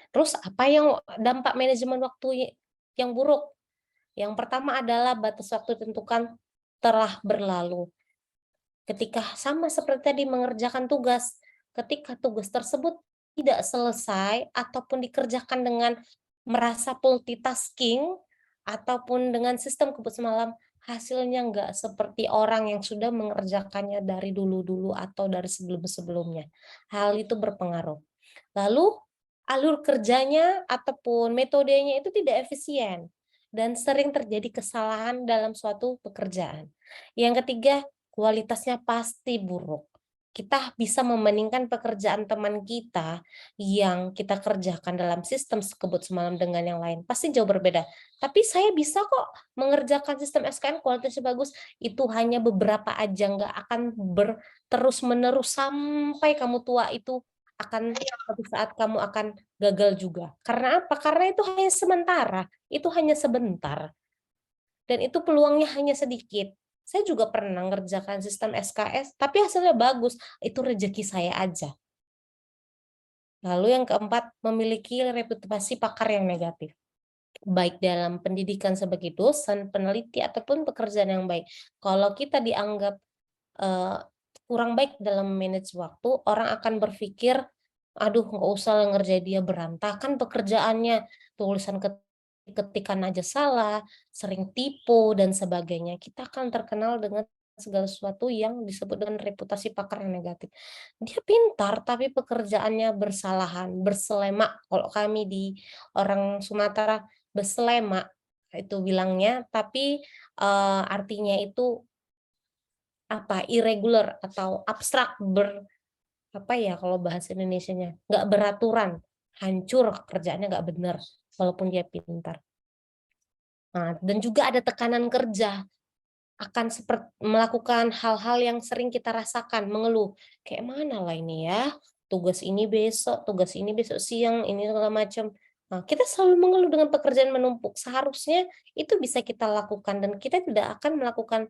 Speaker 4: Terus apa yang dampak manajemen waktu yang buruk? Yang pertama adalah batas waktu ditentukan telah berlalu. Ketika sama seperti tadi mengerjakan tugas, ketika tugas tersebut tidak selesai ataupun dikerjakan dengan merasa multitasking ataupun dengan sistem kebut semalam, hasilnya nggak seperti orang yang sudah mengerjakannya dari dulu-dulu atau dari sebelum-sebelumnya. Hal itu berpengaruh. Lalu alur kerjanya ataupun metodenya itu tidak efisien dan sering terjadi kesalahan dalam suatu pekerjaan. Yang ketiga, kualitasnya pasti buruk. Kita bisa membandingkan pekerjaan teman kita yang kita kerjakan dalam sistem sekebut semalam dengan yang lain. Pasti jauh berbeda. Tapi saya bisa kok mengerjakan sistem SKN kualitasnya bagus. Itu hanya beberapa aja, nggak akan terus-menerus sampai kamu tua itu akan suatu saat kamu akan gagal juga. Karena apa? Karena itu hanya sementara. Itu hanya sebentar. Dan itu peluangnya hanya sedikit. Saya juga pernah ngerjakan sistem SKS, tapi hasilnya bagus. Itu rezeki saya aja. Lalu yang keempat, memiliki reputasi pakar yang negatif. Baik dalam pendidikan sebagai dosen, peneliti, ataupun pekerjaan yang baik. Kalau kita dianggap kurang baik dalam manage waktu, orang akan berpikir, aduh nggak usah ngerjain dia berantakan pekerjaannya, tulisan ketikan aja salah, sering tipu, dan sebagainya. Kita akan terkenal dengan segala sesuatu yang disebut dengan reputasi pakar yang negatif. Dia pintar, tapi pekerjaannya bersalahan, berselemak. Kalau kami di orang Sumatera, berselemak, itu bilangnya, tapi artinya itu apa irregular atau abstrak apa ya kalau bahasa Indonesianya nggak beraturan, hancur kerjaannya nggak benar walaupun dia pintar. Nah, dan juga ada tekanan kerja akan melakukan hal-hal yang sering kita rasakan, mengeluh kayak mana lah ini ya, tugas ini besok siang, ini segala macam. Nah, kita selalu mengeluh dengan pekerjaan menumpuk. Seharusnya itu bisa kita lakukan dan kita tidak akan melakukan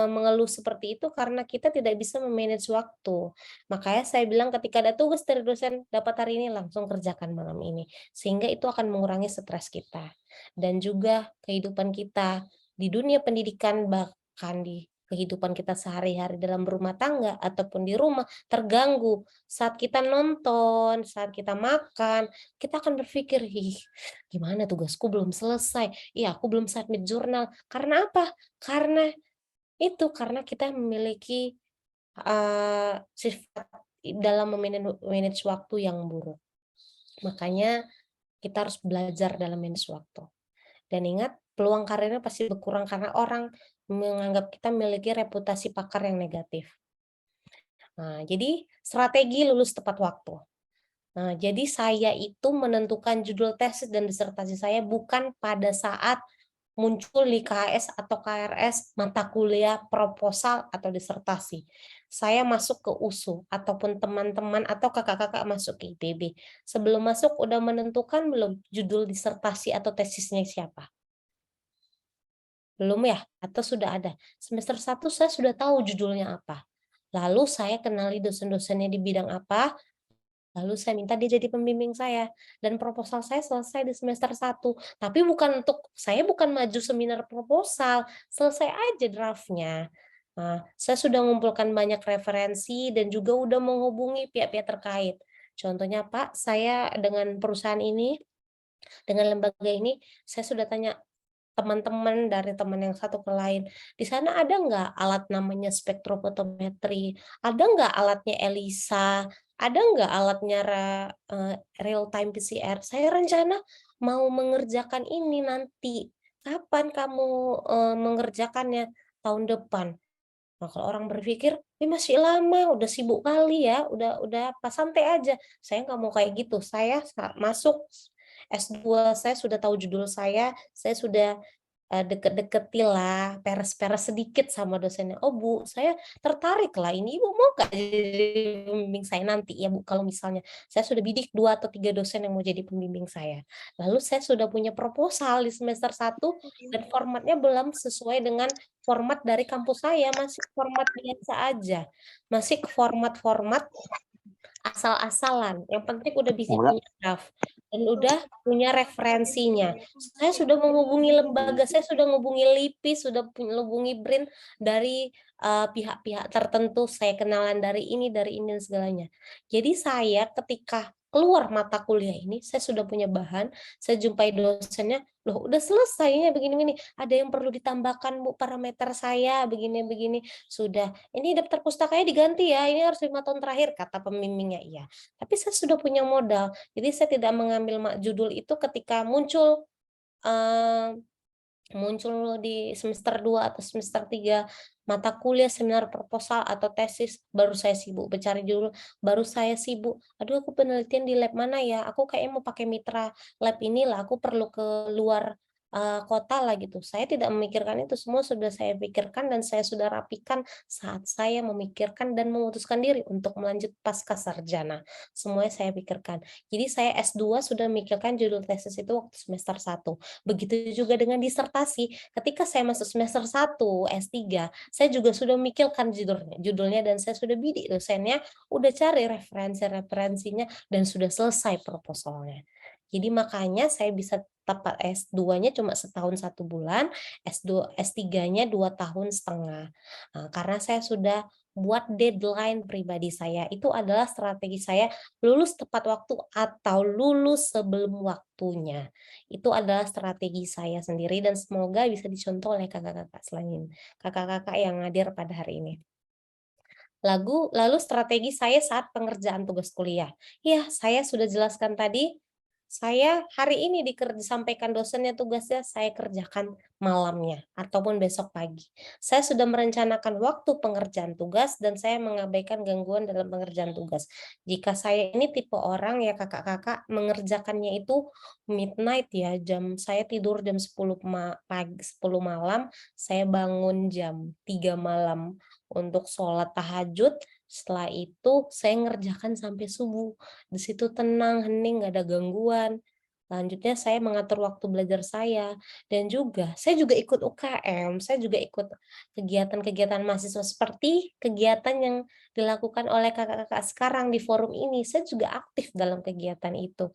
Speaker 4: mengeluh seperti itu karena kita tidak bisa memanage waktu. Makanya saya bilang ketika ada tugas dari dosen dapat hari ini langsung kerjakan malam ini. Sehingga itu akan mengurangi stres kita. Dan juga kehidupan kita di dunia pendidikan bahkan di kehidupan kita sehari-hari dalam berumah tangga ataupun di rumah terganggu. Saat kita nonton, saat kita makan, kita akan berpikir, "Ih, gimana tugasku belum selesai? Iya, aku belum submit jurnal." Karena apa? Karena kita memiliki sifat dalam manage waktu yang buruk. Makanya kita harus belajar dalam manage waktu. Dan ingat, peluang karirnya pasti berkurang karena orang menganggap kita memiliki reputasi pakar yang negatif. Nah, jadi strategi lulus tepat waktu. Nah, jadi saya itu menentukan judul tesis dan disertasi saya bukan pada saat muncul di KHS atau KRS mata kuliah proposal atau disertasi. Saya masuk ke USU ataupun teman-teman atau kakak-kakak masuk ke IPB. Sebelum masuk udah menentukan belum judul disertasi atau tesisnya siapa? Belum ya? Atau sudah ada? Semester 1 saya sudah tahu judulnya apa. Lalu saya kenali dosen-dosennya di bidang apa, lalu saya minta dia jadi pembimbing saya. Dan proposal saya selesai di semester 1. Tapi saya bukan maju seminar proposal, selesai aja draftnya. Nah, saya sudah mengumpulkan banyak referensi dan juga udah menghubungi pihak-pihak terkait. Contohnya, Pak, saya dengan perusahaan ini, dengan lembaga ini, saya sudah tanya teman-teman dari teman yang satu ke lain, di sana ada nggak alat namanya spektrofotometri? Ada nggak alatnya ELISA? Ada nggak alatnya real time PCR? Saya rencana mau mengerjakan ini nanti. Kapan kamu mengerjakannya? Tahun depan. Nah, kalau orang berpikir, ini masih lama, udah sibuk kali ya, udah apa, santai aja. Saya nggak mau kayak gitu. Saya masuk S2, saya sudah tahu judul saya sudah deket-deketin peres-peres sedikit sama dosennya. "Oh Bu, saya tertarik lah ini, Ibu mau nggak jadi pembimbing saya nanti ya Bu?" Kalau misalnya saya sudah bidik 2 atau 3 dosen yang mau jadi pembimbing saya. Lalu saya sudah punya proposal di semester 1 dan formatnya belum sesuai dengan format dari kampus saya, masih format biasa aja. Masih format-format asal-asalan, yang penting udah bisa punya draft dan udah punya referensinya. Saya sudah menghubungi lembaga, saya sudah menghubungi LIPI, sudah menghubungi BRIN dari pihak-pihak tertentu, saya kenalan dari ini dan segalanya. Jadi saya ketika keluar mata kuliah ini, saya sudah punya bahan, saya jumpai dosennya, "Loh udah selesai begini-begini, ada yang perlu ditambahkan Bu parameter saya, begini-begini." "Sudah, ini daftar pustakanya diganti ya, ini harus 5 tahun terakhir," kata pembimbingnya. Iya, tapi saya sudah punya modal, jadi saya tidak mengambil judul itu ketika muncul di semester 2 atau semester 3 mata kuliah, seminar proposal atau tesis, baru saya sibuk mencari judul, baru saya sibuk, "Aduh aku penelitian di lab mana ya? Aku kayaknya mau pakai mitra lab inilah, aku perlu ke luar kota lah," gitu. Saya tidak memikirkan itu, semua sudah saya pikirkan dan saya sudah rapikan saat saya memikirkan dan memutuskan diri untuk melanjut pasca sarjana. Semuanya saya pikirkan. Jadi saya S2 sudah memikirkan judul tesis itu waktu semester 1. Begitu juga dengan disertasi, ketika saya masuk semester 1 S3, saya juga sudah memikirkan judulnya dan saya sudah bidik dosennya, udah cari referensinya dan sudah selesai proposalnya. Jadi makanya saya bisa tepat S2-nya cuma setahun 1 bulan, S3-nya 2 tahun setengah. Nah, karena saya sudah buat deadline pribadi saya, itu adalah strategi saya lulus tepat waktu atau lulus sebelum waktunya. Itu adalah strategi saya sendiri dan semoga bisa dicontoh oleh kakak-kakak yang hadir pada hari ini. Lalu strategi saya saat pengerjaan tugas kuliah. Ya, saya sudah jelaskan tadi, saya hari ini disampaikan dosennya tugasnya, saya kerjakan malamnya ataupun besok pagi. Saya sudah merencanakan waktu pengerjaan tugas dan saya mengabaikan gangguan dalam pengerjaan tugas. Jika saya ini tipe orang ya kakak-kakak mengerjakannya itu midnight ya, saya tidur jam 10 pagi, 10 malam, saya bangun jam 3 malam untuk sholat tahajud, Setelah itu saya ngerjakan sampai subuh. Di situ tenang, hening, nggak ada gangguan. Selanjutnya saya mengatur waktu belajar saya, dan juga saya juga ikut UKM, saya juga ikut kegiatan-kegiatan mahasiswa seperti kegiatan yang dilakukan oleh kakak-kakak sekarang di forum ini. Saya juga aktif dalam kegiatan itu.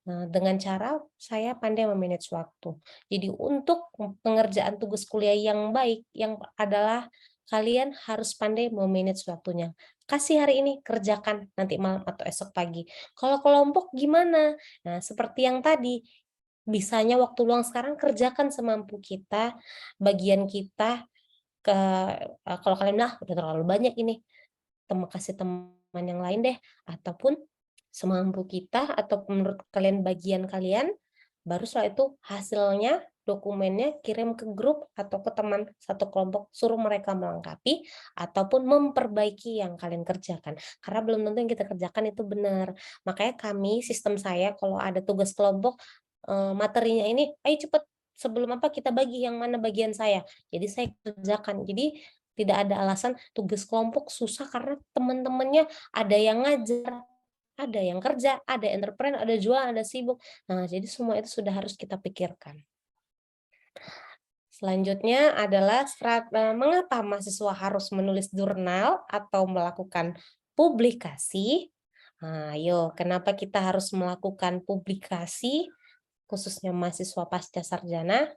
Speaker 4: Nah, dengan cara saya pandai memanage waktu. Jadi untuk pengerjaan tugas kuliah yang baik, yang adalah kalian harus pandai memanage waktunya. Kasih hari ini, kerjakan nanti malam atau esok pagi. Kalau kelompok gimana? Nah, seperti yang tadi, bisanya waktu luang sekarang kerjakan semampu kita, bagian kita, kalau kalian bilang, udah terlalu banyak ini, kasih teman yang lain deh, ataupun semampu kita atau menurut kalian bagian kalian, baru setelah itu hasilnya, dokumennya kirim ke grup atau ke teman satu kelompok, suruh mereka melengkapi ataupun memperbaiki yang kalian kerjakan. Karena belum tentu yang kita kerjakan itu benar. Makanya kami, sistem saya kalau ada tugas kelompok, materinya ini, ayo cepet, sebelum apa kita bagi yang mana bagian saya. Jadi saya kerjakan. Jadi tidak ada alasan tugas kelompok susah karena teman-temannya ada yang ngajar, ada yang kerja, ada entrepreneur, ada jualan, ada sibuk. Nah, jadi semua itu sudah harus kita pikirkan. Selanjutnya adalah mengapa mahasiswa harus menulis jurnal atau melakukan publikasi. Nah, ayo, kenapa kita harus melakukan publikasi, khususnya mahasiswa pasca sarjana?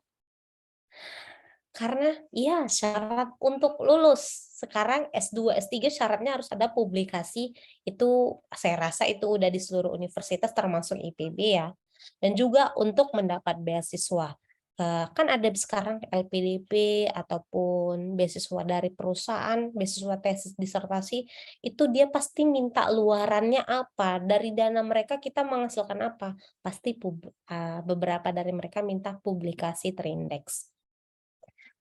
Speaker 4: Karena ya syarat untuk lulus. Sekarang S2, S3 syaratnya harus ada publikasi. Itu saya rasa itu udah di seluruh universitas termasuk IPB ya. Dan juga untuk mendapat beasiswa. Kan ada sekarang LPDP ataupun beasiswa dari perusahaan, beasiswa tesis disertasi, itu dia pasti minta luarannya apa. Dari dana mereka kita menghasilkan apa. Pasti beberapa dari mereka minta publikasi terindeks.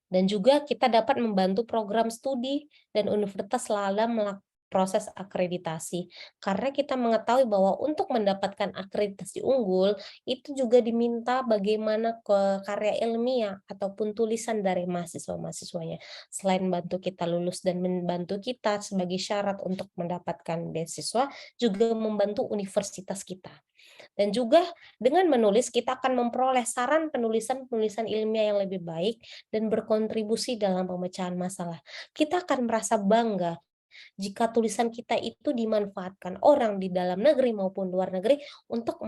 Speaker 4: Dan juga kita dapat membantu program studi dan universitas dalam proses akreditasi. Karena kita mengetahui bahwa untuk mendapatkan akreditasi unggul, itu juga diminta bagaimana karya ilmiah ataupun tulisan dari mahasiswa-mahasiswanya. Selain bantu kita lulus dan membantu kita sebagai syarat untuk mendapatkan beasiswa, juga membantu universitas kita. Dan juga dengan menulis kita akan memperoleh saran penulisan-penulisan ilmiah yang lebih baik dan berkontribusi dalam pemecahan masalah. Kita akan merasa bangga jika tulisan kita itu dimanfaatkan orang di dalam negeri maupun luar negeri untuk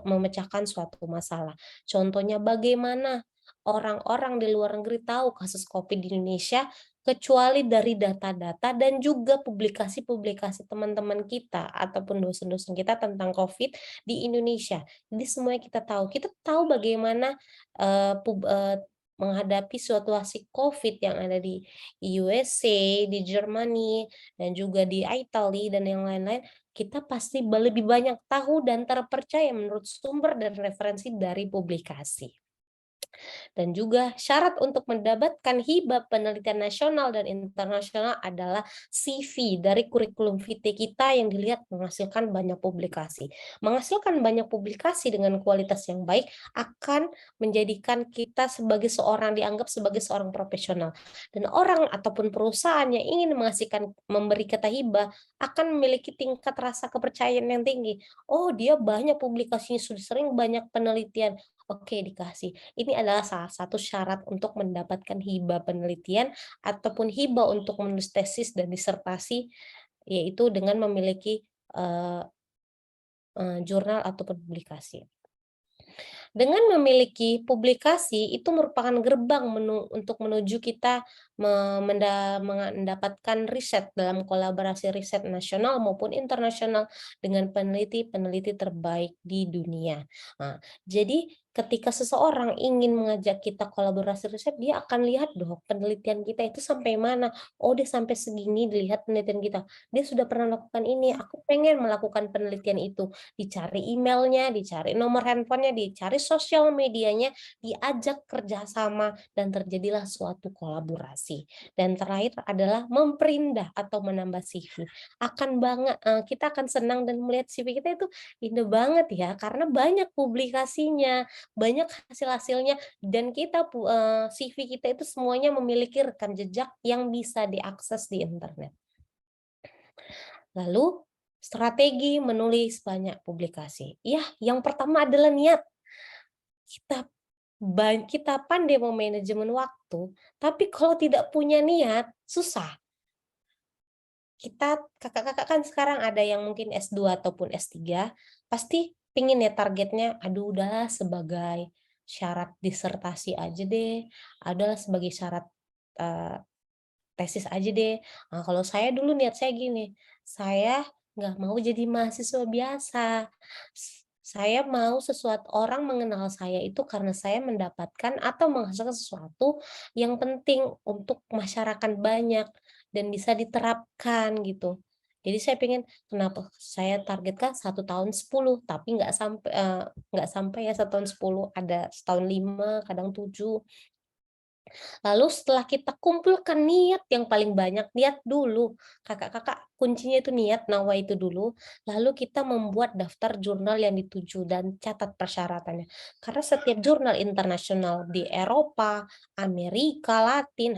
Speaker 4: memecahkan suatu masalah. Contohnya bagaimana orang-orang di luar negeri tahu kasus COVID di Indonesia, kecuali dari data-data dan juga publikasi-publikasi teman-teman kita ataupun dosen-dosen kita tentang COVID di Indonesia. Jadi semuanya kita tahu bagaimana menghadapi situasi COVID yang ada di USA, di Jerman, dan juga di Italia dan yang lain-lain, kita pasti lebih banyak tahu dan terpercaya menurut sumber dan referensi dari publikasi. Dan juga syarat untuk mendapatkan hibah penelitian nasional dan internasional adalah CV dari kurikulum vitae kita yang dilihat menghasilkan banyak publikasi. Menghasilkan banyak publikasi dengan kualitas yang baik akan menjadikan kita sebagai dianggap sebagai seorang profesional. Dan orang ataupun perusahaan yang ingin memberi kita hibah akan memiliki tingkat rasa kepercayaan yang tinggi. Oh, dia banyak publikasinya, sudah sering banyak penelitian. Oke, dikasih. Ini adalah salah satu syarat untuk mendapatkan hibah penelitian ataupun hibah untuk menulis tesis dan disertasi, yaitu dengan memiliki jurnal atau publikasi. Dengan memiliki publikasi, itu merupakan gerbang untuk menuju kita mendapatkan riset dalam kolaborasi riset nasional maupun internasional dengan peneliti-peneliti terbaik di dunia. Nah, jadi ketika seseorang ingin mengajak kita kolaborasi riset, dia akan lihat dong penelitian kita itu sampai mana. Oh, dia sampai segini dilihat penelitian kita. Dia sudah pernah melakukan ini, aku pengen melakukan penelitian itu. Dicari emailnya, dicari nomor handphonenya, dicari sosial medianya, diajak kerjasama, dan terjadilah suatu kolaborasi. Dan terakhir adalah memperindah atau menambah CV. Kita akan senang dan melihat CV kita itu indah banget ya, karena banyak publikasinya, banyak hasil-hasilnya, dan CV kita itu semuanya memiliki rekam jejak yang bisa diakses di internet. Lalu strategi menulis banyak publikasi. Ya, yang pertama adalah niat. Kita pandai memanajemen waktu, tapi kalau tidak punya niat, susah. Kakak-kakak kan sekarang ada yang mungkin S2 ataupun S3, pasti pingin ya targetnya, aduh udahlah sebagai syarat disertasi aja deh, adalah sebagai syarat tesis aja deh. Nah, kalau saya dulu niat saya gini, saya nggak mau jadi mahasiswa biasa. Saya mau sesuatu orang mengenal saya itu karena saya mendapatkan atau menghasilkan sesuatu yang penting untuk masyarakat banyak dan bisa diterapkan gitu. Jadi saya pengen kenapa saya targetkan 1 tahun 10, tapi nggak sampai ya 1 tahun 10, ada setahun 5, kadang 7. Lalu setelah kita kumpulkan niat yang paling banyak, niat dulu. Kakak-kakak, kuncinya itu niat, nawa itu dulu. Lalu kita membuat daftar jurnal yang dituju dan catat persyaratannya. Karena setiap jurnal internasional di Eropa, Amerika Latin,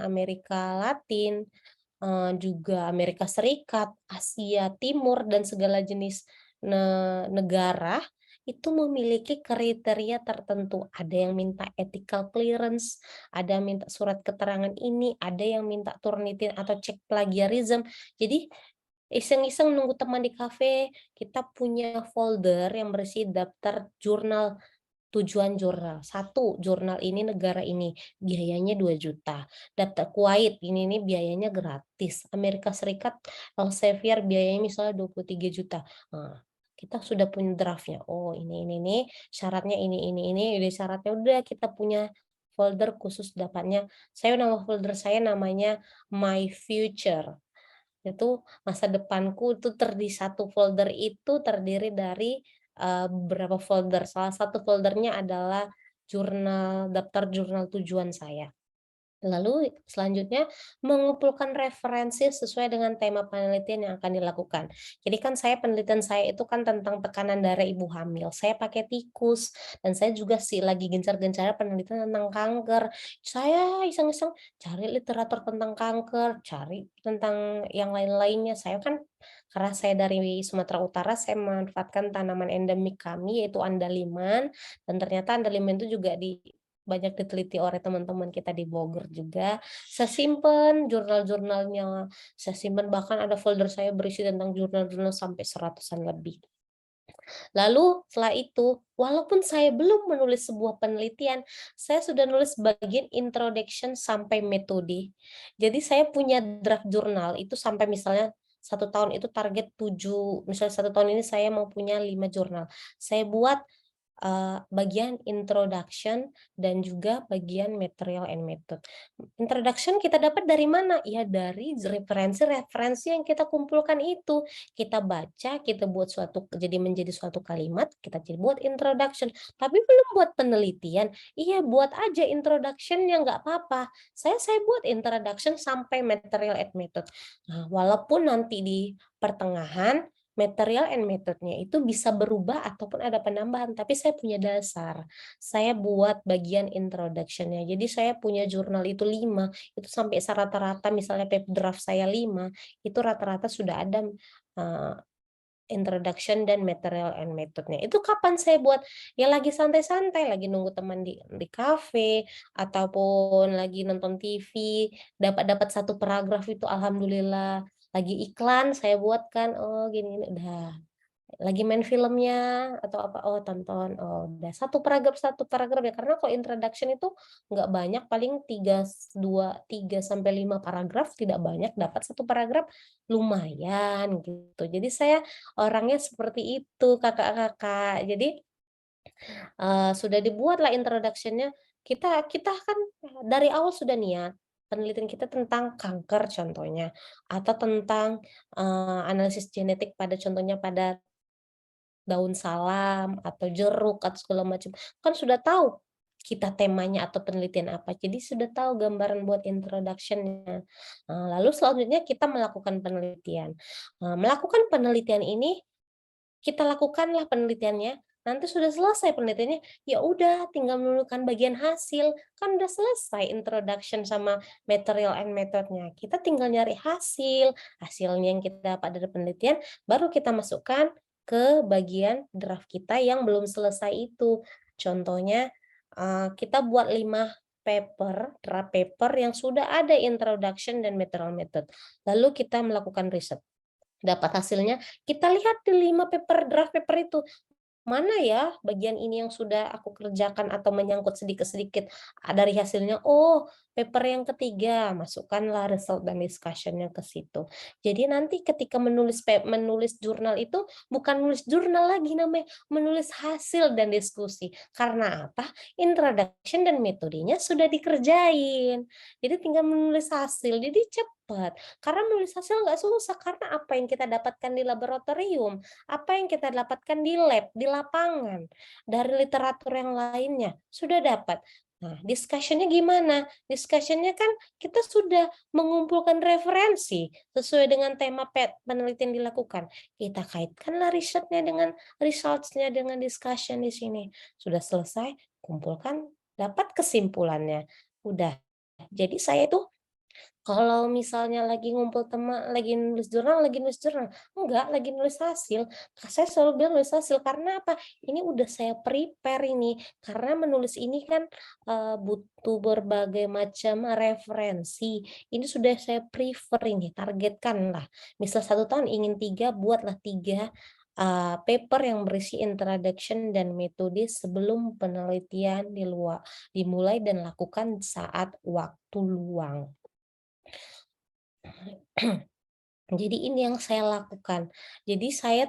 Speaker 4: juga Amerika Serikat, Asia Timur, dan segala jenis negara itu memiliki kriteria tertentu. Ada yang minta ethical clearance, ada yang minta surat keterangan ini, ada yang minta Turnitin atau cek plagiarism. Jadi iseng-iseng nunggu teman di kafe, kita punya folder yang berisi daftar jurnal, tujuan jurnal. 1, jurnal ini negara ini, biayanya 2 juta. Daftar Kuwait, ini biayanya gratis. Amerika Serikat, Elsevier biayanya misalnya 23 juta. Nah, kita sudah punya draftnya. Oh, ini, syaratnya ini. Udah syaratnya udah kita punya folder khusus dapatnya. Nama folder saya namanya My Future. Itu masa depanku itu di satu folder itu terdiri dari beberapa folder. Salah satu foldernya adalah daftar jurnal tujuan saya. Lalu selanjutnya mengumpulkan referensi sesuai dengan tema penelitian yang akan dilakukan. Jadi kan penelitian saya itu kan tentang tekanan darah ibu hamil. Saya pakai tikus dan saya juga lagi gencar-gencar penelitian tentang kanker. Saya iseng-iseng cari literatur tentang kanker, cari tentang yang lain-lainnya. Karena saya dari Sumatera Utara, saya memanfaatkan tanaman endemik kami yaitu andaliman, dan ternyata andaliman itu juga banyak diteliti oleh teman-teman kita di Bogor juga. Saya simpen jurnal-jurnalnya, saya simpen bahkan ada folder saya berisi tentang jurnal-jurnal sampai 100-an lebih. Lalu setelah itu, walaupun saya belum menulis sebuah penelitian, saya sudah nulis bagian introduction sampai metode. Jadi saya punya draft jurnal itu sampai misalnya 1 tahun itu target 7, misalnya 1 tahun ini saya mau punya 5 jurnal. Saya buat bagian introduction dan juga bagian material and method. Introduction kita dapat dari mana? Ya dari referensi-referensi yang kita kumpulkan itu. Kita baca, kita buat menjadi suatu kalimat, kita buat introduction. Tapi belum buat penelitian, iya buat aja introduction-nya nggak apa-apa. Saya buat introduction sampai material and method. Nah, walaupun nanti di pertengahan material and methodnya itu bisa berubah ataupun ada penambahan, tapi saya punya dasar. Saya buat bagian introduction-nya. Jadi saya punya jurnal itu 5, itu sampai rata-rata misalnya paper draft saya 5, itu rata-rata sudah ada introduction dan material and methodnya. Itu kapan saya buat? Ya lagi santai-santai, lagi nunggu teman di kafe, ataupun lagi nonton TV, dapat 1 paragraf itu alhamdulillah. Lagi iklan saya buat kan, oh gini, udah. Lagi main filmnya atau apa, oh tonton, oh udah 1 paragraf ya, karena kalau introduction itu nggak banyak, paling 3 sampai 5 paragraf, tidak banyak, dapat 1 paragraf lumayan gitu. Jadi saya orangnya seperti itu kakak-kakak. Jadi sudah dibuatlah introduction-nya, kita kan dari awal sudah niat, penelitian kita tentang kanker contohnya, atau tentang analisis genetik contohnya pada daun salam atau jeruk atau segala macam, kan sudah tahu kita temanya atau penelitian apa, jadi sudah tahu gambaran buat introduction-nya. Lalu selanjutnya kita melakukan penelitian. Melakukan penelitian ini, kita lakukanlah penelitiannya, Nanti sudah selesai penelitiannya, ya udah tinggal menunjukkan bagian hasil, kan udah selesai introduction sama material and methodnya. Kita tinggal nyari hasilnya yang kita dapat dari penelitian, baru kita masukkan ke bagian draft kita yang belum selesai itu. Contohnya, kita buat 5 draft paper yang sudah ada introduction dan material method. Lalu kita melakukan riset. Dapat hasilnya, kita lihat di 5 draft paper itu, mana ya bagian ini yang sudah aku kerjakan atau menyangkut sedikit-sedikit dari hasilnya. Oh, paper yang ketiga, masukkanlah result dan discussion-nya ke situ. Jadi nanti ketika menulis jurnal itu bukan nulis jurnal lagi namanya, menulis hasil dan diskusi. Karena apa? Introduction dan metodenya sudah dikerjain. Jadi tinggal menulis hasil, jadi cepat. Karena menulis hasil nggak susah, karena apa yang kita dapatkan di laboratorium, apa yang kita dapatkan di lab, di lapangan, dari literatur yang lainnya, sudah dapat. Nah, discussion-nya gimana? Discussion-nya kan kita sudah mengumpulkan referensi sesuai dengan tema penelitian dilakukan. Kita kaitkanlah risetnya dengan results-nya dengan discussion di sini. Sudah selesai, kumpulkan, dapat kesimpulannya. Udah. Jadi saya itu kalau misalnya lagi ngumpul teman, lagi nulis jurnal, enggak, lagi nulis hasil. Saya selalu bilang nulis hasil, karena apa? Ini udah saya prepare ini, karena menulis ini kan butuh berbagai macam referensi. Ini sudah saya prefer ini, targetkan lah. Misal 1 tahun ingin 3, buatlah 3 paper yang berisi introduction dan metode sebelum penelitian dimulai dan lakukan saat waktu luang. Jadi ini yang saya lakukan. Jadi saya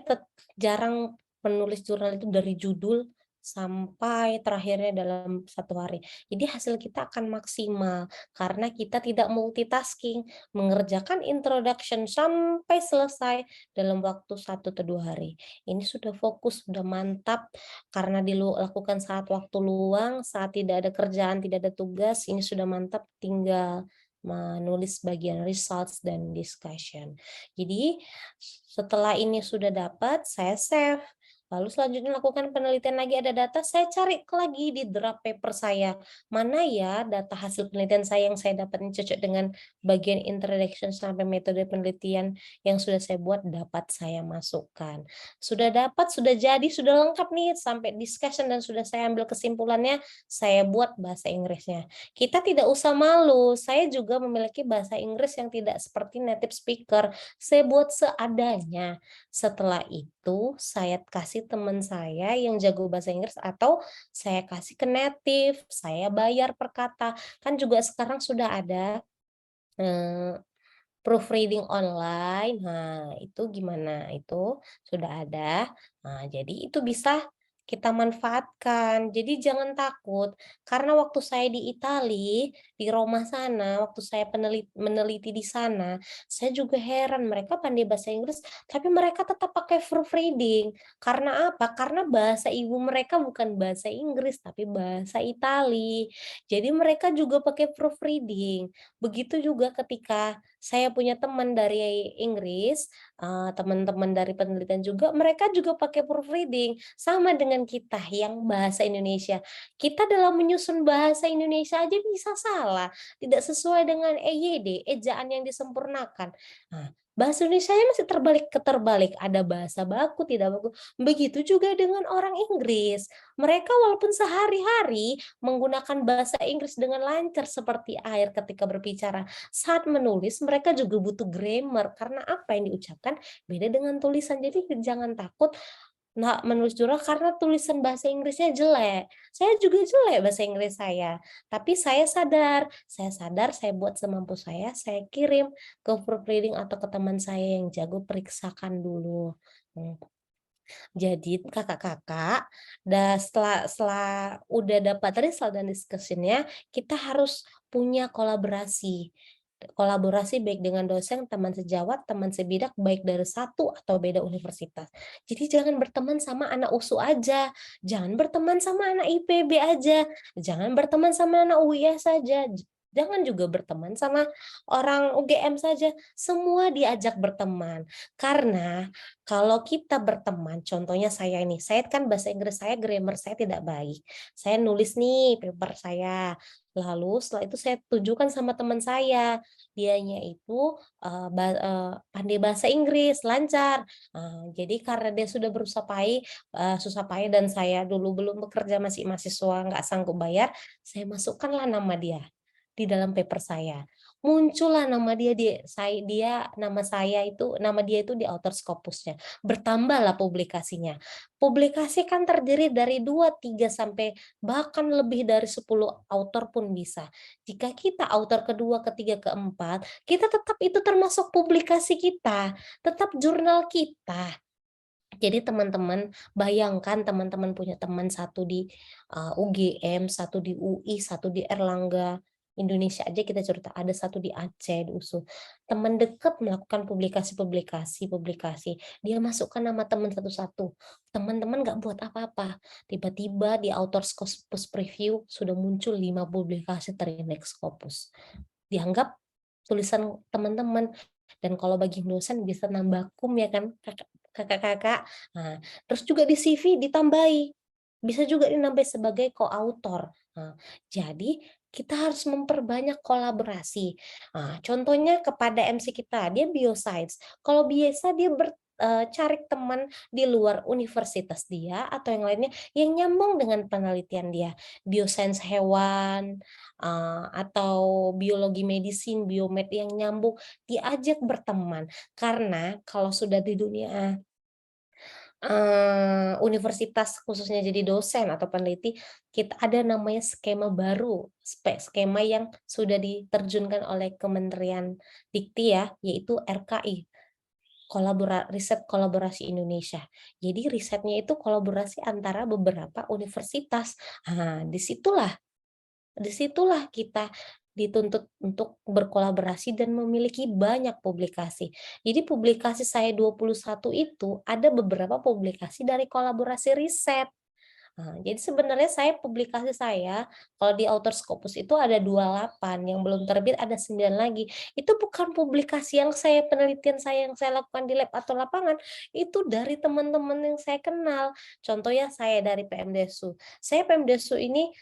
Speaker 4: jarang menulis jurnal itu dari judul sampai terakhirnya dalam 1 hari. Jadi hasil kita akan maksimal karena kita tidak multitasking, mengerjakan introduction sampai selesai dalam waktu 1 atau 2 hari. Ini sudah fokus, sudah mantap karena dilakukan saat waktu luang, saat tidak ada kerjaan, tidak ada tugas, ini sudah mantap, tinggal menulis bagian results dan discussion. Jadi setelah ini sudah dapat, saya save. Lalu selanjutnya lakukan penelitian lagi, ada data, saya cari lagi di draft paper saya. Mana ya data hasil penelitian saya yang saya dapat ini cocok dengan bagian introduction sampai metode penelitian yang sudah saya buat, dapat saya masukkan. Sudah dapat, sudah jadi, sudah lengkap nih sampai discussion dan sudah saya ambil kesimpulannya, saya buat bahasa Inggrisnya. Kita tidak usah malu, saya juga memiliki bahasa Inggris yang tidak seperti native speaker. Saya buat seadanya. Setelah itu, saya kasih teman saya yang jago bahasa Inggris atau saya kasih ke native, saya bayar per kata. Kan juga sekarang sudah ada proofreading online. Nah, itu gimana? Itu sudah ada. Nah, jadi itu bisa kita manfaatkan. Jadi jangan takut, karena waktu saya di Italia, di Roma sana, waktu saya meneliti di sana, saya juga heran mereka pandai bahasa Inggris, tapi mereka tetap pakai proofreading. Karena apa? Karena bahasa ibu mereka bukan bahasa Inggris, tapi bahasa Italia. Jadi mereka juga pakai proofreading. Begitu juga ketika saya punya teman dari Inggris, teman-teman dari penelitian juga, mereka juga pakai proofreading, sama dengan kita yang bahasa Indonesia. Kita dalam menyusun bahasa Indonesia aja bisa salah, tidak sesuai dengan EYD, ejaan yang disempurnakan. Nah, bahasa Indonesia masih terbalik, ada bahasa baku, tidak baku. Begitu juga dengan orang Inggris. Mereka walaupun sehari-hari menggunakan bahasa Inggris dengan lancar seperti air ketika berbicara, saat menulis mereka juga butuh grammar karena apa yang diucapkan beda dengan tulisan. Jadi jangan takut menulis jurnal karena tulisan bahasa Inggrisnya jelek. Saya juga jelek bahasa Inggris saya. Tapi saya sadar saya buat semampu saya kirim ke proofreading atau ke teman saya yang jago, periksakan dulu. Jadi kakak-kakak, setelah udah dapat result dan discussion-nya, kita harus punya kolaborasi baik dengan dosen, teman sejawat, teman sebidang, baik dari satu atau beda universitas. Jadi jangan berteman sama anak USU aja, jangan berteman sama anak IPB aja, jangan berteman sama anak UIA saja. Jangan juga berteman sama orang UGM saja, semua diajak berteman. Karena kalau kita berteman, contohnya saya ini, saya kan bahasa Inggris saya, grammar saya tidak baik. Saya nulis nih paper saya, lalu setelah itu saya tunjukkan sama teman saya, dianya itu pandai bahasa Inggris, lancar. Jadi karena dia sudah berusaha susah payah dan saya dulu belum bekerja, masih mahasiswa, nggak sanggup bayar, saya masukkanlah nama dia di dalam paper saya. Muncullah nama dia nama dia itu di author scopusnya. Bertambahlah publikasinya. Publikasi kan terdiri dari 2, 3 sampai bahkan lebih dari 10 author pun bisa. Jika kita author kedua, ketiga, keempat, kita tetap itu termasuk publikasi kita, tetap jurnal kita. Jadi teman-teman, bayangkan teman-teman punya teman satu di UGM, satu di UI, satu di Erlangga, Indonesia aja kita cerita, ada satu di Aceh, di USU. Teman dekat melakukan publikasi, dia masukkan nama teman satu-satu. Teman-teman nggak buat apa-apa. Tiba-tiba di author Scopus Preview sudah muncul 5 publikasi terindeks Scopus. Dianggap tulisan teman-teman. Dan kalau bagi dosen bisa nambah ya kan, kakak-kakak. Nah, terus juga di CV ditambahi. Bisa juga dinambahi sebagai co-author. Nah, jadi kita harus memperbanyak kolaborasi. Nah, contohnya kepada MC kita, dia bioscience. Kalau biasa dia cari teman di luar universitas dia atau yang lainnya yang nyambung dengan penelitian dia. Bioscience hewan, atau biologi medisin, biomed yang nyambung, diajak berteman. Karena kalau sudah di dunia universitas khususnya jadi dosen atau peneliti, kita ada namanya skema baru, skema yang sudah diterjunkan oleh Kementerian Dikti ya, yaitu RKI, Riset Kolaborasi Indonesia. Jadi risetnya itu kolaborasi antara beberapa universitas. Nah, disitulah kita dituntut untuk berkolaborasi dan memiliki banyak publikasi. Jadi publikasi saya 21 itu ada beberapa publikasi dari kolaborasi riset. Jadi sebenarnya publikasi saya kalau di author Scopus itu ada 28, yang belum terbit ada 9 lagi. Itu bukan publikasi penelitian saya yang saya lakukan di lab atau lapangan, itu dari teman-teman yang saya kenal. Contohnya saya dari PMDSU. Saya PMDSU ini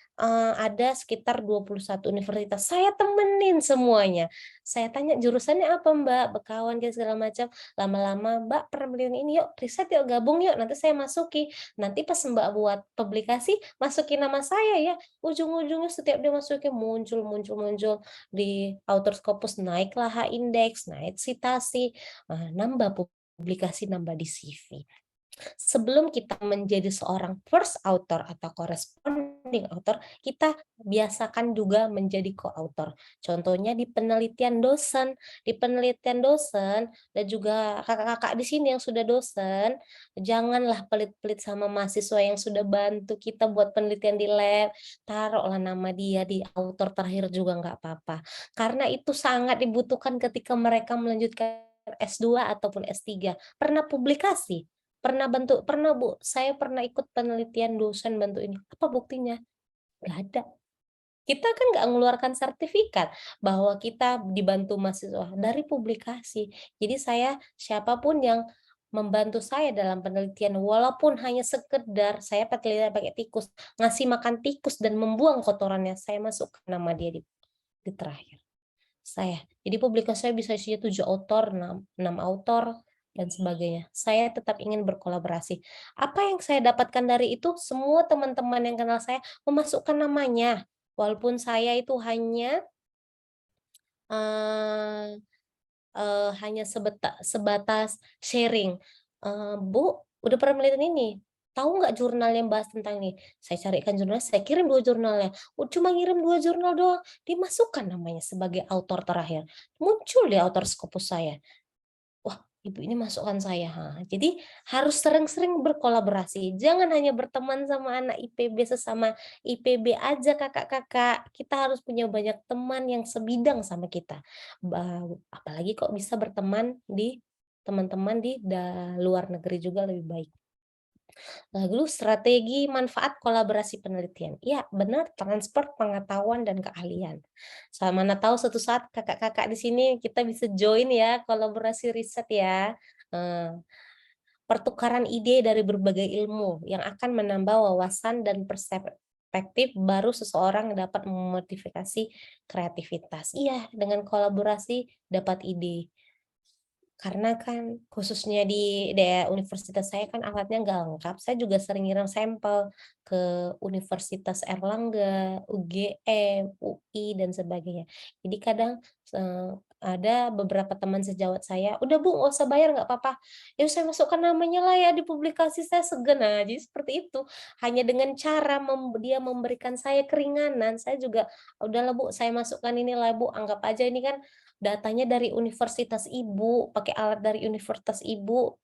Speaker 4: ada sekitar 21 universitas. Saya temenin semuanya. Saya tanya jurusannya apa Mbak, berkawan segala macam. Lama-lama Mbak penelitian ini yuk riset yuk gabung yuk nanti saya masuki. Nanti pas Mbak buat publikasi, masukin nama saya ya. Ujung-ujungnya setiap dia masukin muncul di author Scopus, naiklah H-index, naik citasi, nambah publikasi, nambah di CV. Sebelum kita menjadi seorang first author atau corresponding author, kita biasakan juga menjadi co-author. Contohnya di penelitian dosen. Di penelitian dosen, dan juga kakak-kakak di sini yang sudah dosen, janganlah pelit-pelit sama mahasiswa yang sudah bantu kita buat penelitian di lab, taruhlah nama dia di author terakhir juga nggak apa-apa. Karena itu sangat dibutuhkan ketika mereka melanjutkan S2 ataupun S3. Pernah publikasi? Pernah Bu, saya pernah ikut penelitian dosen bantu ini. Apa buktinya? Nggak ada. Kita kan nggak mengeluarkan sertifikat bahwa kita dibantu mahasiswa dari publikasi. Jadi siapapun yang membantu saya dalam penelitian, walaupun hanya sekedar saya penelitian pakai tikus, ngasih makan tikus dan membuang kotorannya, saya masukkan nama dia di terakhir. Jadi publikasi saya bisa isinya 7 author, 6 author, dan sebagainya. Saya tetap ingin berkolaborasi. Apa yang saya dapatkan dari itu, semua teman-teman yang kenal saya memasukkan namanya. Walaupun saya itu hanya sebatas sharing. Bu, udah pernah melihat ini? Tahu nggak jurnal yang bahas tentang ini? Saya carikan jurnal, saya kirim 2 jurnalnya. Cuma ngirim 2 jurnal doang, dimasukkan namanya sebagai author terakhir. Muncul di author Scopus saya. Wah, ibu ini masukkan saya. Jadi harus sering-sering berkolaborasi. Jangan hanya berteman sama anak IPB sesama IPB aja kakak-kakak. Kita harus punya banyak teman yang sebidang sama kita. Apalagi kok bisa berteman teman-teman di luar negeri juga lebih baik. Lalu strategi manfaat kolaborasi penelitian. Ya, benar, transfer pengetahuan dan keahlian. Saya mana tahu suatu saat kakak-kakak di sini kita bisa join ya kolaborasi riset ya. Eh, Pertukaran ide dari berbagai ilmu yang akan menambah wawasan dan perspektif baru seseorang dapat memotivasi kreativitas. Iya, dengan kolaborasi dapat ide. Karena kan khususnya di daerah universitas saya kan alatnya nggak lengkap. Saya juga sering ngirim sampel ke Universitas Erlangga, UGM, UI, dan sebagainya. Jadi kadang ada beberapa teman sejawat saya, udah Bu, nggak usah bayar nggak apa-apa. Ya saya masukkan namanya lah ya di publikasi saya segan. Nah, jadi seperti itu. Hanya dengan cara dia memberikan saya keringanan, saya juga udahlah Bu, saya masukkan inilah Bu, anggap aja ini kan datanya dari universitas ibu, pakai alat dari universitas ibu,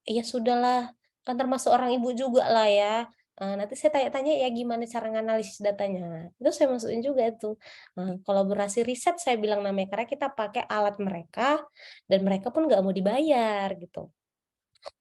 Speaker 4: ya sudahlah, kan termasuk orang ibu juga lah ya. Nanti saya tanya-tanya ya gimana cara nganalisis datanya. Itu saya masukin juga itu. Kolaborasi riset saya bilang namanya, karena kita pakai alat mereka dan mereka pun nggak mau dibayar gitu.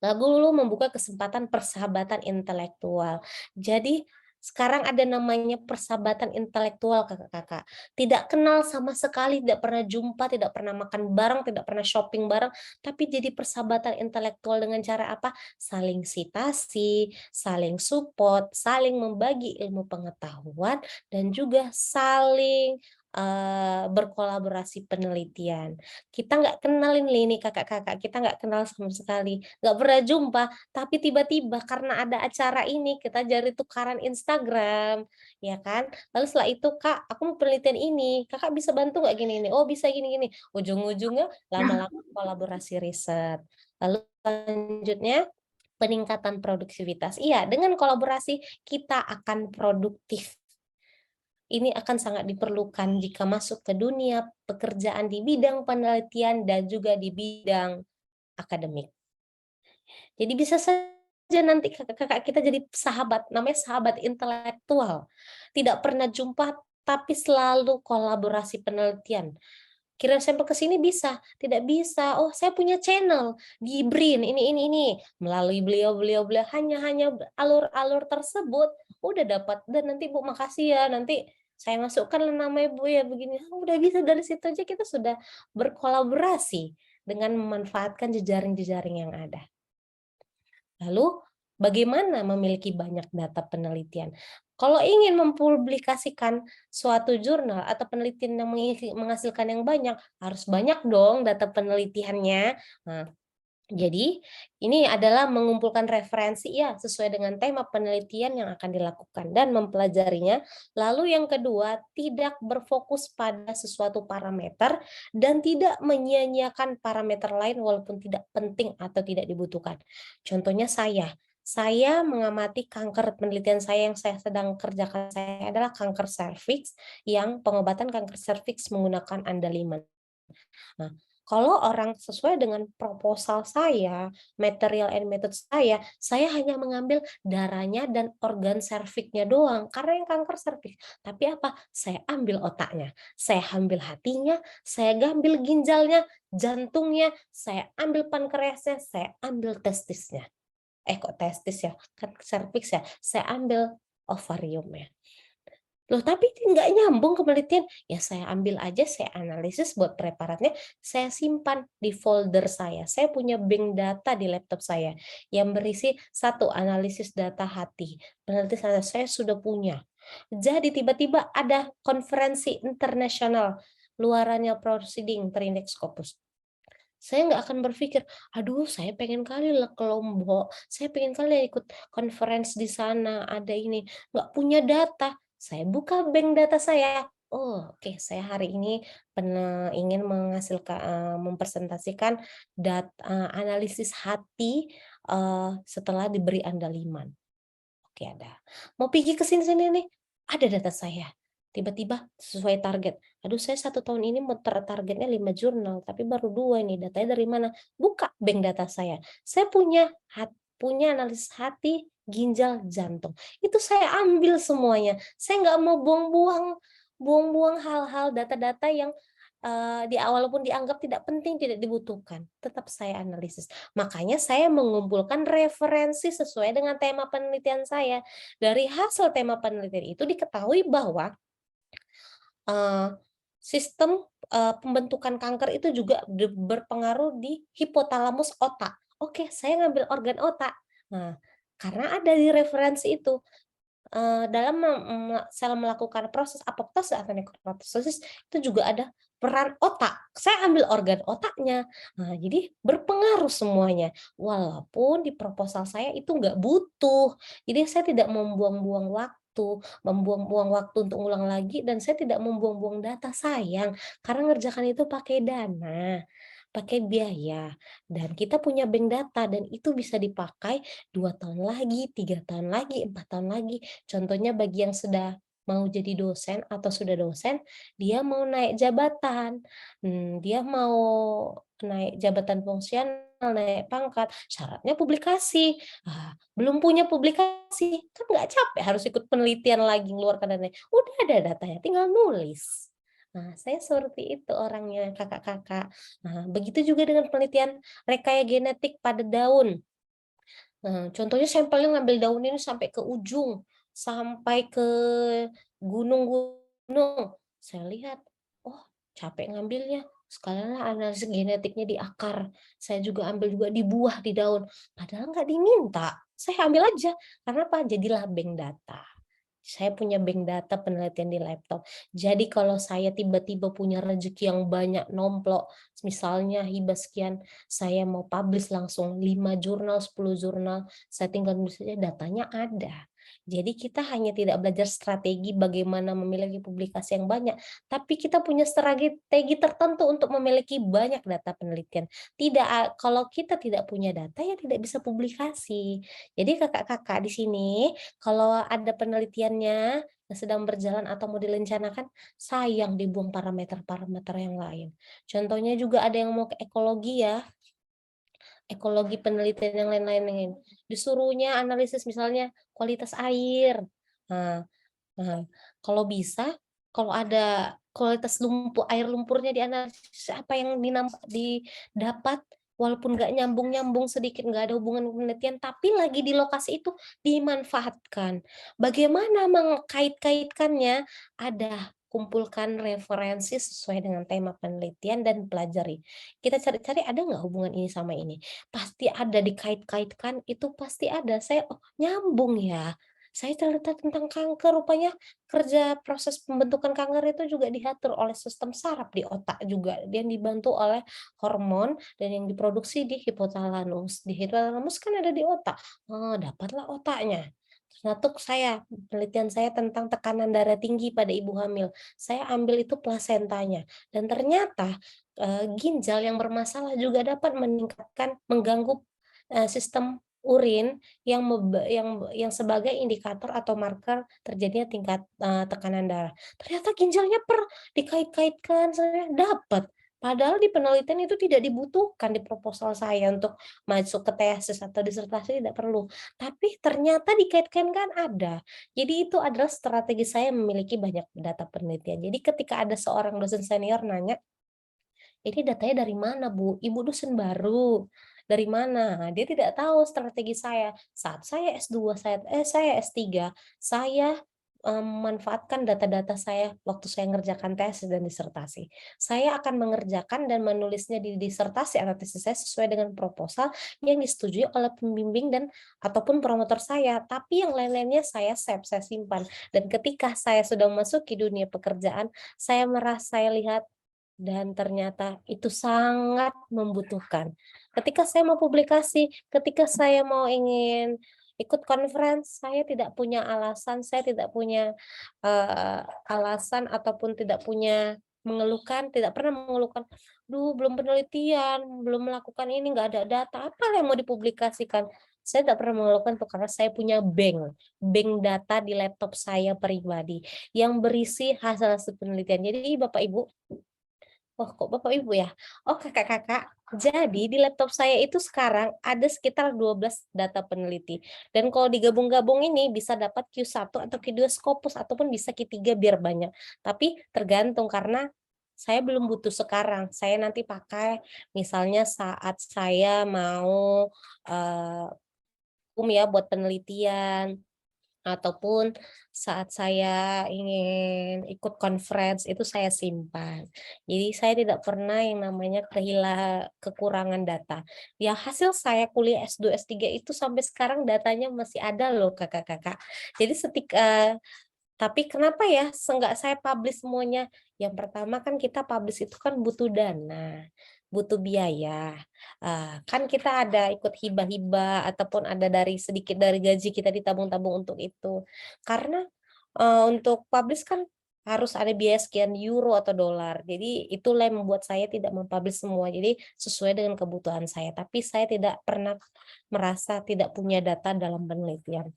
Speaker 4: Lalu membuka kesempatan persahabatan intelektual. Jadi sekarang ada namanya persahabatan intelektual kakak-kakak. Tidak kenal sama sekali, tidak pernah jumpa, tidak pernah makan bareng, tidak pernah shopping bareng, tapi jadi persahabatan intelektual dengan cara apa? Saling sitasi, saling support, saling membagi ilmu pengetahuan, dan juga saling berkolaborasi penelitian. Kita nggak kenal ini kakak-kakak, kita nggak kenal sama sekali, nggak pernah jumpa, tapi tiba-tiba karena ada acara ini kita jadi tukaran Instagram, ya kan? Lalu setelah itu, "Kak, aku mau penelitian ini, Kakak bisa bantu nggak gini ini?" "Oh bisa gini-gini." Ujung-ujungnya lama-lama kolaborasi riset. Lalu selanjutnya peningkatan produktivitas. Iya, dengan kolaborasi kita akan produktif. Ini akan sangat diperlukan jika masuk ke dunia pekerjaan di bidang penelitian dan juga di bidang akademik. Jadi bisa saja nanti kakak-kakak kita jadi sahabat, namanya sahabat intelektual. Tidak pernah jumpa, tapi selalu kolaborasi penelitian. Kirim sampel ke sini bisa, tidak bisa. Oh, saya punya channel di BRIN, ini. Melalui beliau hanya alur-alur tersebut, udah dapat. Dan nanti Bu, makasih ya, nanti saya masukkan namanya Bu ya begini. Udah bisa dari situ aja kita sudah berkolaborasi dengan memanfaatkan jejaring-jejaring yang ada. Lalu, bagaimana memiliki banyak data penelitian? Kalau ingin mempublikasikan suatu jurnal atau penelitian yang menghasilkan yang banyak, harus banyak dong data penelitiannya. Nah, jadi, ini adalah mengumpulkan referensi ya sesuai dengan tema penelitian yang akan dilakukan dan mempelajarinya. Lalu yang kedua, tidak berfokus pada sesuatu parameter dan tidak menyia-nyiakan parameter lain walaupun tidak penting atau tidak dibutuhkan. Contohnya saya mengamati kanker, penelitian saya yang saya sedang kerjakan saya adalah kanker serviks, yang pengobatan kanker serviks menggunakan andaliman. Nah, kalau orang sesuai dengan proposal saya, material and method saya hanya mengambil darahnya dan organ serviknya doang, karena yang kanker serviks. Tapi apa? Saya ambil otaknya, saya ambil hatinya, saya ambil ginjalnya, jantungnya, saya ambil pankreasnya, saya ambil testisnya. Kok testis ya? Kan serviks ya? Saya ambil ovariumnya. Loh, tapi nggak nyambung ke penelitian. Ya saya ambil aja, saya analisis buat preparatnya, saya simpan di folder saya. Saya punya bank data di laptop saya yang berisi satu analisis data hati. Penelitian saya sudah punya. Jadi tiba-tiba ada konferensi internasional luarannya proceeding terindeks Scopus. Saya nggak akan berpikir, aduh saya pengen kali lah ke Lombok, saya pengen kali ikut conference di sana, ada ini. Nggak punya data, saya buka bank data saya. Oh, oke, saya hari ini ingin menghasilkan, mempresentasikan analisis hati setelah diberi andaliman. Oke, ada. Mau pergi ke sini-sini nih, ada data saya. Tiba-tiba sesuai target. Aduh, saya 1 tahun ini mau targetnya 5 jurnal, tapi baru 2 nih. Datanya dari mana? Buka bank data saya. Saya punya analisis hati, ginjal, jantung. Itu saya ambil semuanya. Saya nggak mau buang-buang hal-hal data-data yang di awal pun dianggap tidak penting, tidak dibutuhkan, tetap saya analisis. Makanya saya mengumpulkan referensi sesuai dengan tema penelitian saya. Dari hasil tema penelitian itu diketahui bahwa sistem pembentukan kanker itu juga berpengaruh di hipotalamus otak. Oke, saya ngambil organ otak. Nah, karena ada di referensi itu, dalam sel melakukan proses apoptosis atau nekrotosis itu juga ada peran otak. Saya ambil organ otaknya. Nah, jadi berpengaruh semuanya. Walaupun di proposal saya itu nggak butuh. Jadi saya tidak membuang-buang waktu untuk ulang lagi, dan saya tidak membuang-buang data, sayang. Karena ngerjakan itu pakai dana, pakai biaya. Dan kita punya bank data, dan itu bisa dipakai 2 tahun lagi, 3 tahun lagi, 4 tahun lagi. Contohnya bagi yang sudah mau jadi dosen atau sudah dosen, dia mau naik jabatan, dia mau naik jabatan fungsional, naik pangkat, syaratnya publikasi. Belum punya publikasi, kan nggak capek harus ikut penelitian lagi, ngeluarkan dana. Udah ada datanya, tinggal nulis. Nah, saya seperti itu orangnya, kakak-kakak. Nah, begitu juga dengan penelitian rekaya genetik pada daun. Contohnya sampelnya ngambil daun ini sampai ke ujung, sampai ke gunung-gunung. Saya lihat, oh capek ngambilnya, sekalianlah analisis genetiknya di akar. Saya juga ambil juga di buah, di daun. Padahal nggak diminta, saya ambil aja. Karena apa? Jadilah bank data. Saya punya bank data penelitian di laptop. Jadi kalau saya tiba-tiba punya rezeki yang banyak nomplok, misalnya hibah sekian, saya mau publish langsung 5 jurnal, 10 jurnal, saya tinggal nulis saja, datanya ada. Jadi kita hanya tidak belajar strategi bagaimana memiliki publikasi yang banyak, tapi kita punya strategi tertentu untuk memiliki banyak data penelitian. Kalau kita tidak punya data, ya tidak bisa publikasi. Jadi kakak-kakak di sini, kalau ada penelitiannya yang sedang berjalan atau mau direncanakan, sayang dibuang parameter-parameter yang lain. Contohnya juga ada yang mau ke ekologi ya, ekologi penelitian yang lain-lain. Disuruhnya analisis misalnya kualitas air. Nah, kalau bisa, kalau ada kualitas air lumpurnya dianalisis, apa yang didapat, walaupun nggak nyambung-nyambung sedikit, nggak ada hubungan penelitian, tapi lagi di lokasi itu dimanfaatkan. Bagaimana mengkait-kaitkannya? Ada, kumpulkan referensi sesuai dengan tema penelitian dan pelajari. Kita cari-cari ada nggak hubungan ini sama ini? Pasti ada, dikait-kaitkan, itu pasti ada. Saya, oh nyambung ya. Saya cerita tentang kanker, rupanya kerja proses pembentukan kanker itu juga diatur oleh sistem saraf di otak juga, yang dibantu oleh hormon dan yang diproduksi di hipotalamus. Di hipotalamus kan ada di otak. Oh, dapatlah otaknya. Ternyata penelitian saya tentang tekanan darah tinggi pada ibu hamil. Saya ambil itu plasentanya. Dan ternyata ginjal yang bermasalah juga dapat mengganggu sistem urin yang sebagai indikator atau marker terjadinya tingkat tekanan darah. Ternyata ginjalnya dikait-kaitkan, saya dapat. Padahal di penelitian itu tidak dibutuhkan di proposal saya untuk masuk ke tesis atau disertasi, tidak perlu. Tapi ternyata dikaitkan kan ada. Jadi itu adalah strategi saya memiliki banyak data penelitian. Jadi ketika ada seorang dosen senior nanya, "Ini datanya dari mana, Bu? Ibu dosen baru. Dari mana?" Dia tidak tahu strategi saya. Saat saya S2, saya S3, saya memanfaatkan data-data saya waktu saya mengerjakan tesis dan disertasi. Saya akan mengerjakan dan menulisnya di disertasi atau tesis saya sesuai dengan proposal yang disetujui oleh pembimbing dan ataupun promotor saya. Tapi yang lain-lainnya saya save, saya simpan. Dan ketika saya sudah memasuki dunia pekerjaan, saya lihat dan ternyata itu sangat membutuhkan. Ketika saya mau publikasi, ketika saya mau ingin ikut conference, saya tidak punya alasan, saya tidak punya alasan ataupun tidak pernah mengeluhkan, "Duh, belum penelitian, belum melakukan ini, nggak ada data, apa yang mau dipublikasikan?" Saya tidak pernah mengeluhkan itu karena saya punya bank data di laptop saya pribadi yang berisi hasil-hasil penelitian. Jadi Bapak Ibu, oh, kok Bapak Ibu ya? Oh, Kakak-kakak. Jadi di laptop saya itu sekarang ada sekitar 12 data peneliti. Dan kalau digabung-gabung ini bisa dapat Q1 atau Q2 Scopus ataupun bisa Q3 biar banyak. Tapi tergantung karena saya belum butuh sekarang. Saya nanti pakai misalnya saat saya mau buat penelitian, ataupun saat saya ingin ikut conference itu saya simpan. Jadi saya tidak pernah yang namanya kekurangan data. Ya hasil saya kuliah S2, S3 itu sampai sekarang datanya masih ada loh kakak-kakak. Jadi tapi kenapa ya nggak saya publish semuanya? Yang pertama kan kita publish itu kan butuh dana, butuh biaya. Kan kita ada ikut hibah-hibah ataupun ada sedikit dari gaji kita ditabung-tabung untuk itu. Karena untuk publish kan harus ada biaya sekian euro atau dolar. Jadi itulah yang membuat saya tidak mempublish semua. Jadi sesuai dengan kebutuhan saya. Tapi saya tidak pernah merasa tidak punya data dalam penelitian.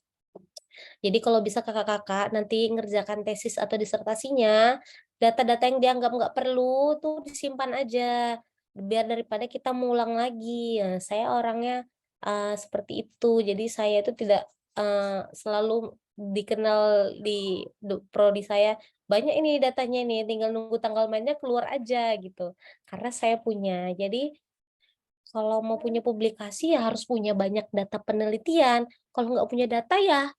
Speaker 4: Jadi kalau bisa kakak-kakak nanti ngerjakan tesis atau disertasinya, data-data yang dianggap nggak perlu tuh disimpan aja, biar daripada kita mengulang lagi. Nah, saya orangnya seperti itu, jadi saya itu tidak selalu dikenal di prodi saya, banyak ini datanya nih, tinggal nunggu tanggal mainnya keluar aja gitu. Karena saya punya, jadi kalau mau punya publikasi ya harus punya banyak data penelitian. Kalau nggak punya data ya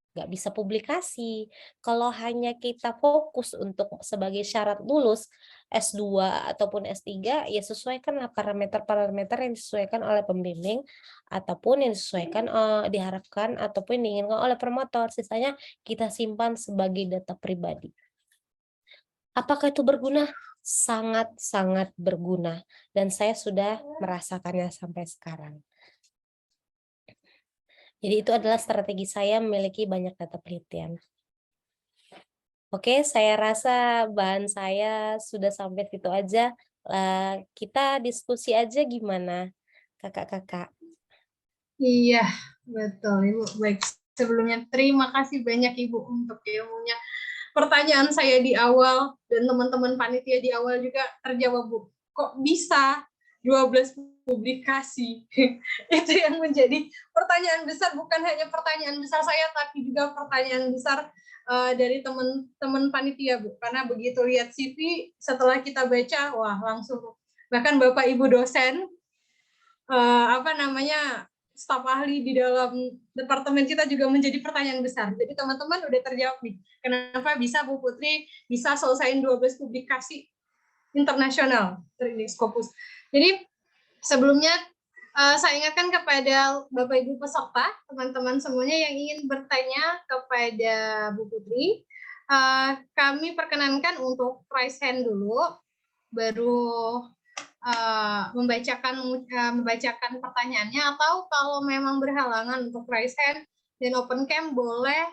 Speaker 4: nggak bisa publikasi. Kalau hanya kita fokus untuk sebagai syarat lulus S2 ataupun S3, ya sesuaikanlah parameter-parameter yang disesuaikan oleh pembimbing ataupun yang disesuaikan diharapkan ataupun diinginkan oleh promotor. Sisanya kita simpan sebagai data pribadi. Apakah itu berguna? Sangat-sangat berguna. Dan saya sudah merasakannya sampai sekarang. Jadi itu adalah strategi saya memiliki banyak data penelitian. Oke, saya rasa bahan saya sudah sampai situ aja. Kita diskusi aja gimana, kakak-kakak?
Speaker 1: Iya, betul Ibu. Baik, sebelumnya terima kasih banyak Ibu untuk ilmunya. Pertanyaan saya di awal dan teman-teman panitia di awal juga terjawab, Bu. Kok bisa 12 publikasi? Itu yang menjadi pertanyaan besar, bukan hanya pertanyaan besar saya, tapi juga pertanyaan besar dari teman-teman panitia, Bu. Karena begitu lihat CV, setelah kita baca, wah langsung, bahkan Bapak Ibu dosen, staf ahli di dalam departemen kita juga menjadi pertanyaan besar. Jadi teman-teman udah terjawab nih, kenapa bisa Bu Putri bisa selesaiin 12 publikasi internasional dari Scopus. Jadi sebelumnya saya ingatkan kepada Bapak Ibu peserta, teman-teman semuanya yang ingin bertanya kepada Bu Putri, kami perkenankan untuk raise hand dulu, baru membacakan pertanyaannya, atau kalau memang berhalangan untuk raise hand dan open cam, boleh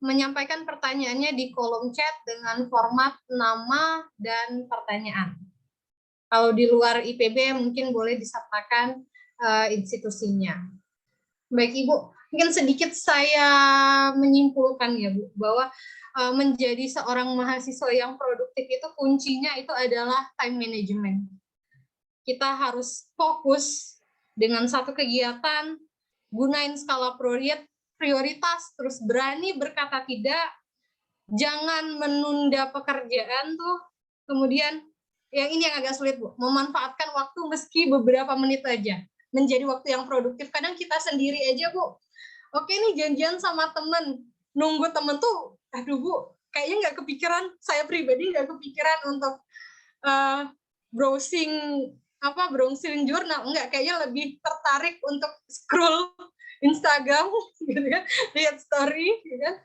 Speaker 1: menyampaikan pertanyaannya di kolom chat dengan format nama dan pertanyaan. Kalau di luar IPB mungkin boleh disertakan institusinya. Baik Ibu, mungkin sedikit saya menyimpulkan ya Bu, bahwa menjadi seorang mahasiswa yang produktif itu kuncinya itu adalah time management. Kita harus fokus dengan satu kegiatan, gunain skala prioritas, terus berani berkata tidak, jangan menunda pekerjaan tuh, kemudian yang ini yang agak sulit Bu, memanfaatkan waktu meski beberapa menit aja, menjadi waktu yang produktif. Kadang kita sendiri aja Bu, oke nih janjian sama temen, nunggu temen tuh, aduh Bu, kayaknya nggak kepikiran, saya pribadi nggak kepikiran untuk browsing jurnal, enggak, kayaknya lebih tertarik untuk scroll Instagram gitu kan, lihat story gitu kan,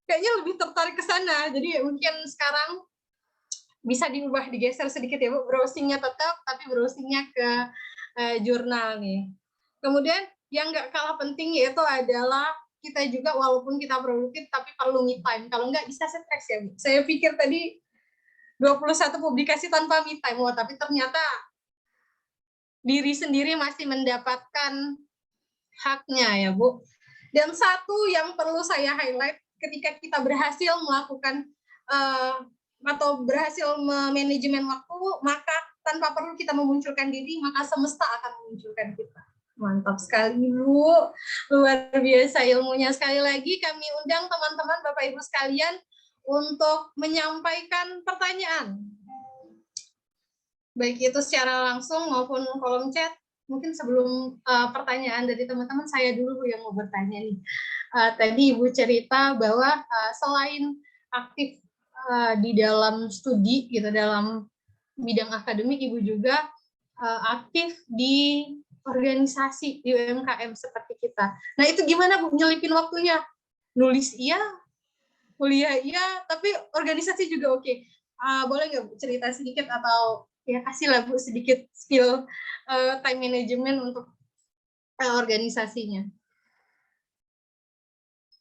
Speaker 1: kayaknya lebih tertarik ke sana. Jadi mungkin sekarang bisa diubah, digeser sedikit ya Bu, browsingnya tetap tapi browsingnya ke jurnal nih. Kemudian yang nggak kalah penting yaitu adalah kita juga walaupun kita produktif tapi perlu me time, kalau nggak bisa stres ya Bu. Saya pikir tadi 21 publikasi tanpa me time, wah tapi ternyata diri sendiri masih mendapatkan haknya ya Bu. Dan satu yang perlu saya highlight, ketika kita berhasil melakukan atau berhasil memanajemen waktu, maka tanpa perlu kita memunculkan diri, maka semesta akan memunculkan kita. Mantap sekali Bu, luar biasa ilmunya. Sekali lagi kami undang teman-teman Bapak Ibu sekalian untuk menyampaikan pertanyaan. Baik itu secara langsung maupun kolom chat. Mungkin sebelum pertanyaan dari teman-teman, saya dulu yang mau bertanya nih. Tadi Ibu cerita bahwa selain aktif di dalam studi gitu, dalam bidang akademik, Ibu juga aktif di organisasi di UMKM seperti kita. Nah, itu gimana Bu nyelipin waktunya? Nulis iya, kuliah iya, tapi organisasi juga oke. Boleh nggak Bu cerita sedikit atau ya kasihlah Bu sedikit skill time management untuk organisasinya.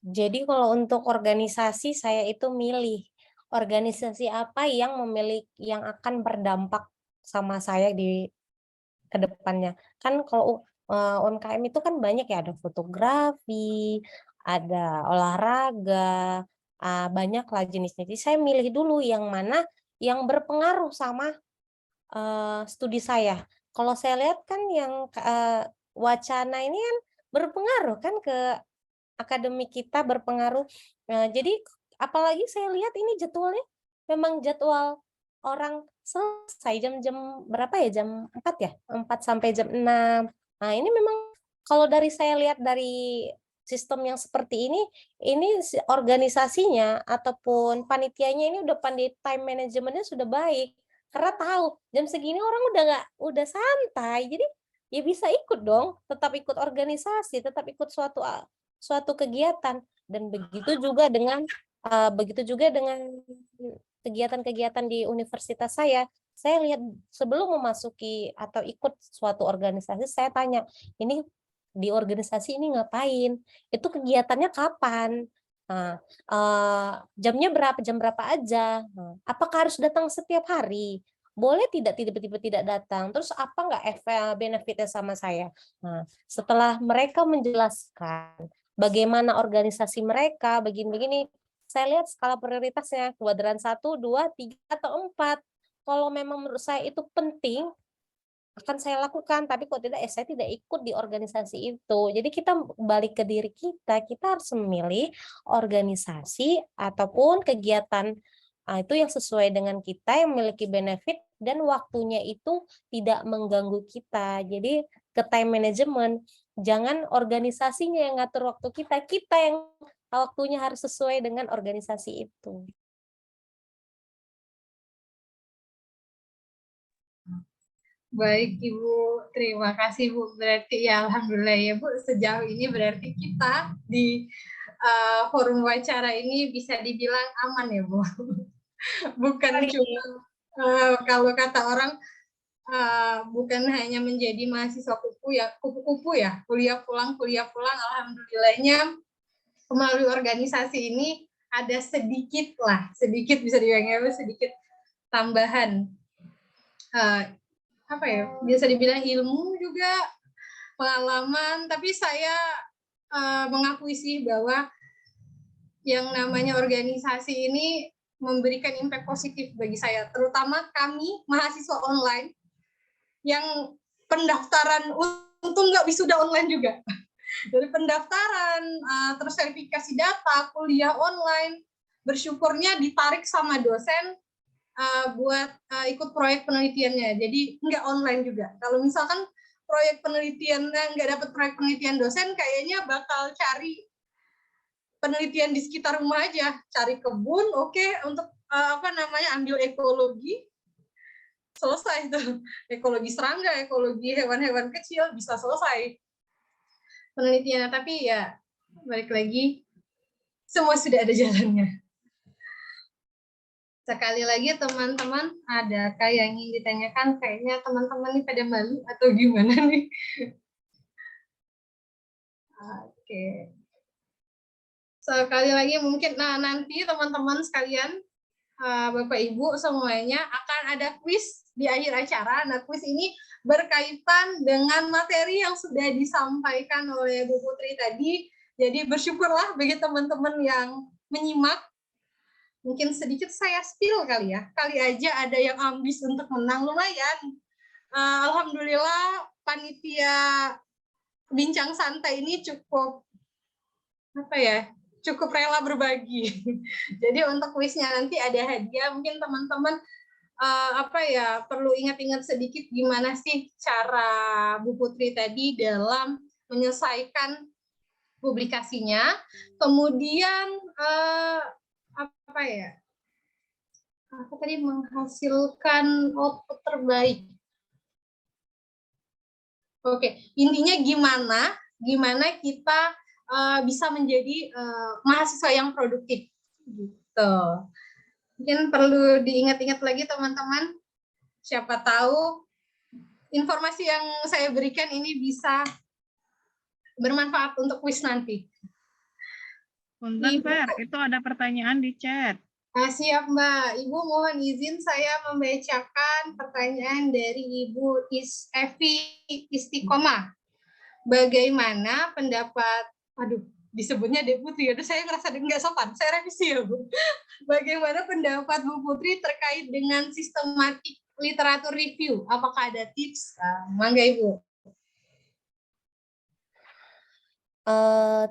Speaker 4: Jadi kalau untuk organisasi saya itu milih organisasi apa yang yang akan berdampak sama saya di kedepannya. Kan kalau UMKM itu kan banyak ya, ada fotografi, ada olahraga, banyak lah jenisnya. Jadi saya milih dulu yang mana yang berpengaruh sama studi saya. Kalau saya lihat kan yang wacana ini kan berpengaruh kan ke akademik kita, berpengaruh. Jadi apalagi saya lihat ini jadwalnya memang jadwal orang selesai jam-jam berapa ya? Jam 4 ya? 4 sampai jam 6. Nah, ini memang kalau dari saya lihat dari sistem yang seperti ini organisasinya ataupun panitianya ini udah pandai, time manajemennya sudah baik. Karena tahu jam segini orang udah santai. Jadi ya bisa ikut dong, tetap ikut organisasi, tetap ikut suatu kegiatan, dan begitu juga dengan kegiatan-kegiatan di universitas saya. Saya lihat sebelum memasuki atau ikut suatu organisasi, saya tanya, ini di organisasi ini ngapain? Itu kegiatannya kapan? Nah, jamnya berapa? Jam berapa aja? Nah, apakah harus datang setiap hari? Boleh tidak tiba-tiba tidak datang? Terus apa nggak benefitnya sama saya? Nah, setelah mereka menjelaskan bagaimana organisasi mereka, begini-begini, saya lihat skala prioritasnya, kuadran 1, 2, 3, atau 4. Kalau memang menurut saya itu penting, akan saya lakukan, tapi kalau tidak, saya tidak ikut di organisasi itu. Jadi kita balik ke diri kita harus memilih organisasi ataupun kegiatan itu yang sesuai dengan kita, yang memiliki benefit, dan waktunya itu tidak mengganggu kita. Jadi ke time management, jangan organisasinya yang ngatur waktu kita yang waktunya harus sesuai dengan organisasi itu.
Speaker 1: Baik Ibu, terima kasih Bu. Berarti ya alhamdulillah ya Bu, sejauh ini berarti kita di forum wawancara ini bisa dibilang aman ya Bu. Bukan cuma kalau kata orang bukan hanya menjadi mahasiswa kupu-kupu ya, kuliah pulang. Alhamdulillahnya melalui organisasi ini ada sedikit bisa dibilang sedikit tambahan apa ya, biasa dibilang ilmu juga, pengalaman, tapi saya mengakui sih bahwa yang namanya organisasi ini memberikan impact positif bagi saya, terutama kami mahasiswa online yang pendaftaran untung nggak wisuda online juga. Dari pendaftaran, terus verifikasi data, kuliah online, bersyukurnya ditarik sama dosen buat ikut proyek penelitiannya, jadi nggak online juga. Kalau misalkan proyek penelitian nggak dapat proyek penelitian dosen, kayaknya bakal cari penelitian di sekitar rumah aja, cari kebun, oke, untuk ambil ekologi, selesai tuh, ekologi serangga, ekologi hewan-hewan kecil, bisa selesai penelitiannya. Tapi ya balik lagi, semua sudah ada jalannya. Sekali lagi teman-teman, adakah yang ingin ditanyakan? Kayaknya teman-teman ini pada malu atau gimana nih? Oke. Sekali lagi mungkin, nanti teman-teman sekalian, Bapak Ibu semuanya akan ada kuis di akhir acara. Nah, kuis ini berkaitan dengan materi yang sudah disampaikan oleh Bu Putri tadi. Jadi bersyukurlah bagi teman-teman yang menyimak. Mungkin sedikit saya spill kali ya. Kali aja ada yang ambis untuk menang, lumayan. Alhamdulillah panitia bincang santai ini cukup cukup rela berbagi. Jadi untuk kuisnya nanti ada hadiah, mungkin teman-teman perlu ingat-ingat sedikit gimana sih cara Bu Putri tadi dalam menyelesaikan publikasinya, kemudian menghasilkan output terbaik. Oke, intinya gimana kita bisa menjadi mahasiswa yang produktif gitu. Mungkin perlu diingat-ingat lagi teman-teman, siapa tahu informasi yang saya berikan ini bisa bermanfaat untuk kuis nanti.
Speaker 5: Punten, Fer, itu ada pertanyaan di chat.
Speaker 1: Siap, Mbak. Ibu mohon izin saya membacakan pertanyaan dari Ibu Evi Istiqomah. Bagaimana pendapat, disebutnya Deputi, saya ngerasa nggak sopan, saya revisi ya Bu. Bagaimana pendapat Bu Putri terkait dengan sistematik literatur review? Apakah ada tips? Mangga Ibu.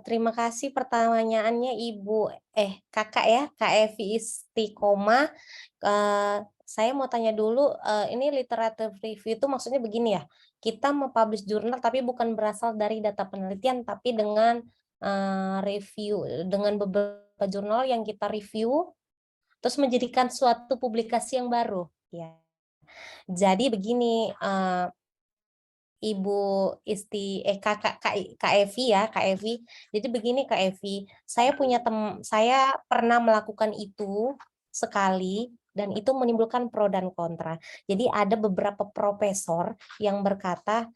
Speaker 4: Terima kasih pertanyaannya Ibu, Kakak ya, Kak Evi Istiqomah. Saya mau tanya dulu, ini literatur review itu maksudnya begini ya, kita mempublish jurnal tapi bukan berasal dari data penelitian, tapi dengan review, dengan beberapa jurnal yang kita review, terus menjadikan suatu publikasi yang baru. Ya. Jadi begini, Ibu Kak Evi ya, Kak Evi. Jadi begini Kak Evi, saya pernah melakukan itu sekali dan itu menimbulkan pro dan kontra. Jadi ada beberapa profesor yang berkata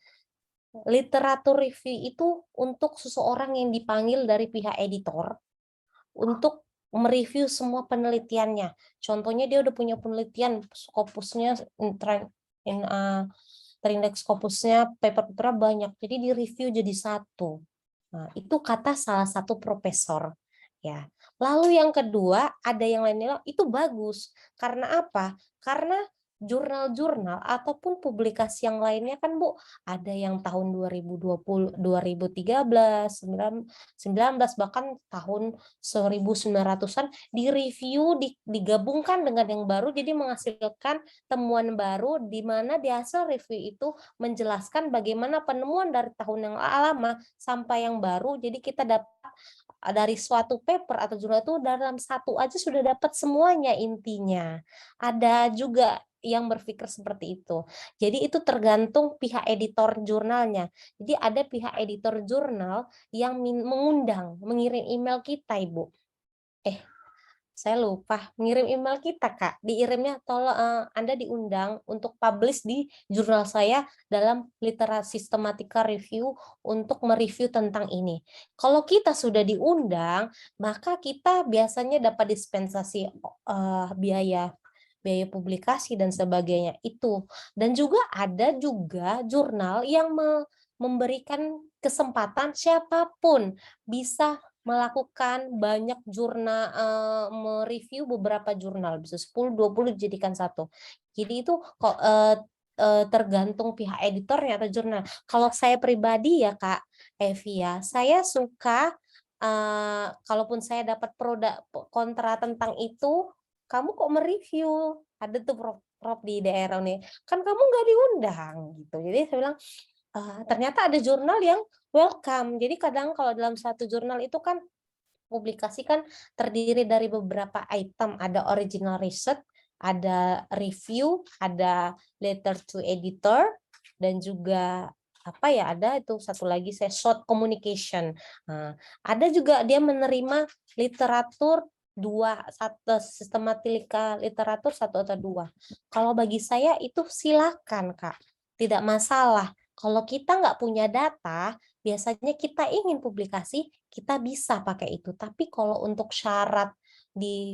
Speaker 4: literatur review itu untuk seseorang yang dipanggil dari pihak editor untuk mereview semua penelitiannya. Contohnya dia udah punya penelitian, skopusnya terindeks skopusnya, paper-papernya banyak, jadi di-review jadi satu. Nah, itu kata salah satu profesor. Ya. Lalu yang kedua, ada yang lainnya itu bagus. Karena apa? Karena jurnal-jurnal ataupun publikasi yang lainnya kan Bu, ada yang tahun 2020, 2013, 19, bahkan tahun 1900-an direview, digabungkan dengan yang baru, jadi menghasilkan temuan baru di mana di hasil review itu menjelaskan bagaimana penemuan dari tahun yang lama sampai yang baru, jadi kita dapat dari suatu paper atau jurnal itu dalam satu aja sudah dapat semuanya intinya. Ada juga yang berpikir seperti itu. Jadi itu tergantung pihak editor jurnalnya. Jadi ada pihak editor jurnal yang mengirim email kita, Ibu. Saya lupa mengirim email kita Kak, diirimnya tolong Anda diundang untuk publish di jurnal saya dalam literasi sistematika review untuk mereview tentang ini. Kalau kita sudah diundang, maka kita biasanya dapat dispensasi biaya publikasi dan sebagainya itu. Dan juga ada juga jurnal yang memberikan kesempatan siapapun bisa melakukan banyak jurnal, mereview beberapa jurnal, bisa 10-20 dijadikan satu. Jadi itu kok tergantung pihak editornya atau jurnal. Kalau saya pribadi ya Kak Evi ya, saya suka kalaupun saya dapat produk kontra tentang itu, kamu kok mereview? Ada tuh prof di daerah nih, kan kamu nggak diundang gitu. Jadi saya bilang ternyata ada jurnal yang welcome. Jadi kadang kalau dalam satu jurnal itu kan publikasi kan terdiri dari beberapa item, ada original research, ada review, ada letter to editor, dan juga ada itu satu lagi saya short communication. Nah, ada juga dia menerima literatur 2, sistematika literatur 1 atau 2. Kalau bagi saya itu silakan Kak, tidak masalah. Kalau kita nggak punya data, biasanya kita ingin publikasi, kita bisa pakai itu. Tapi kalau untuk syarat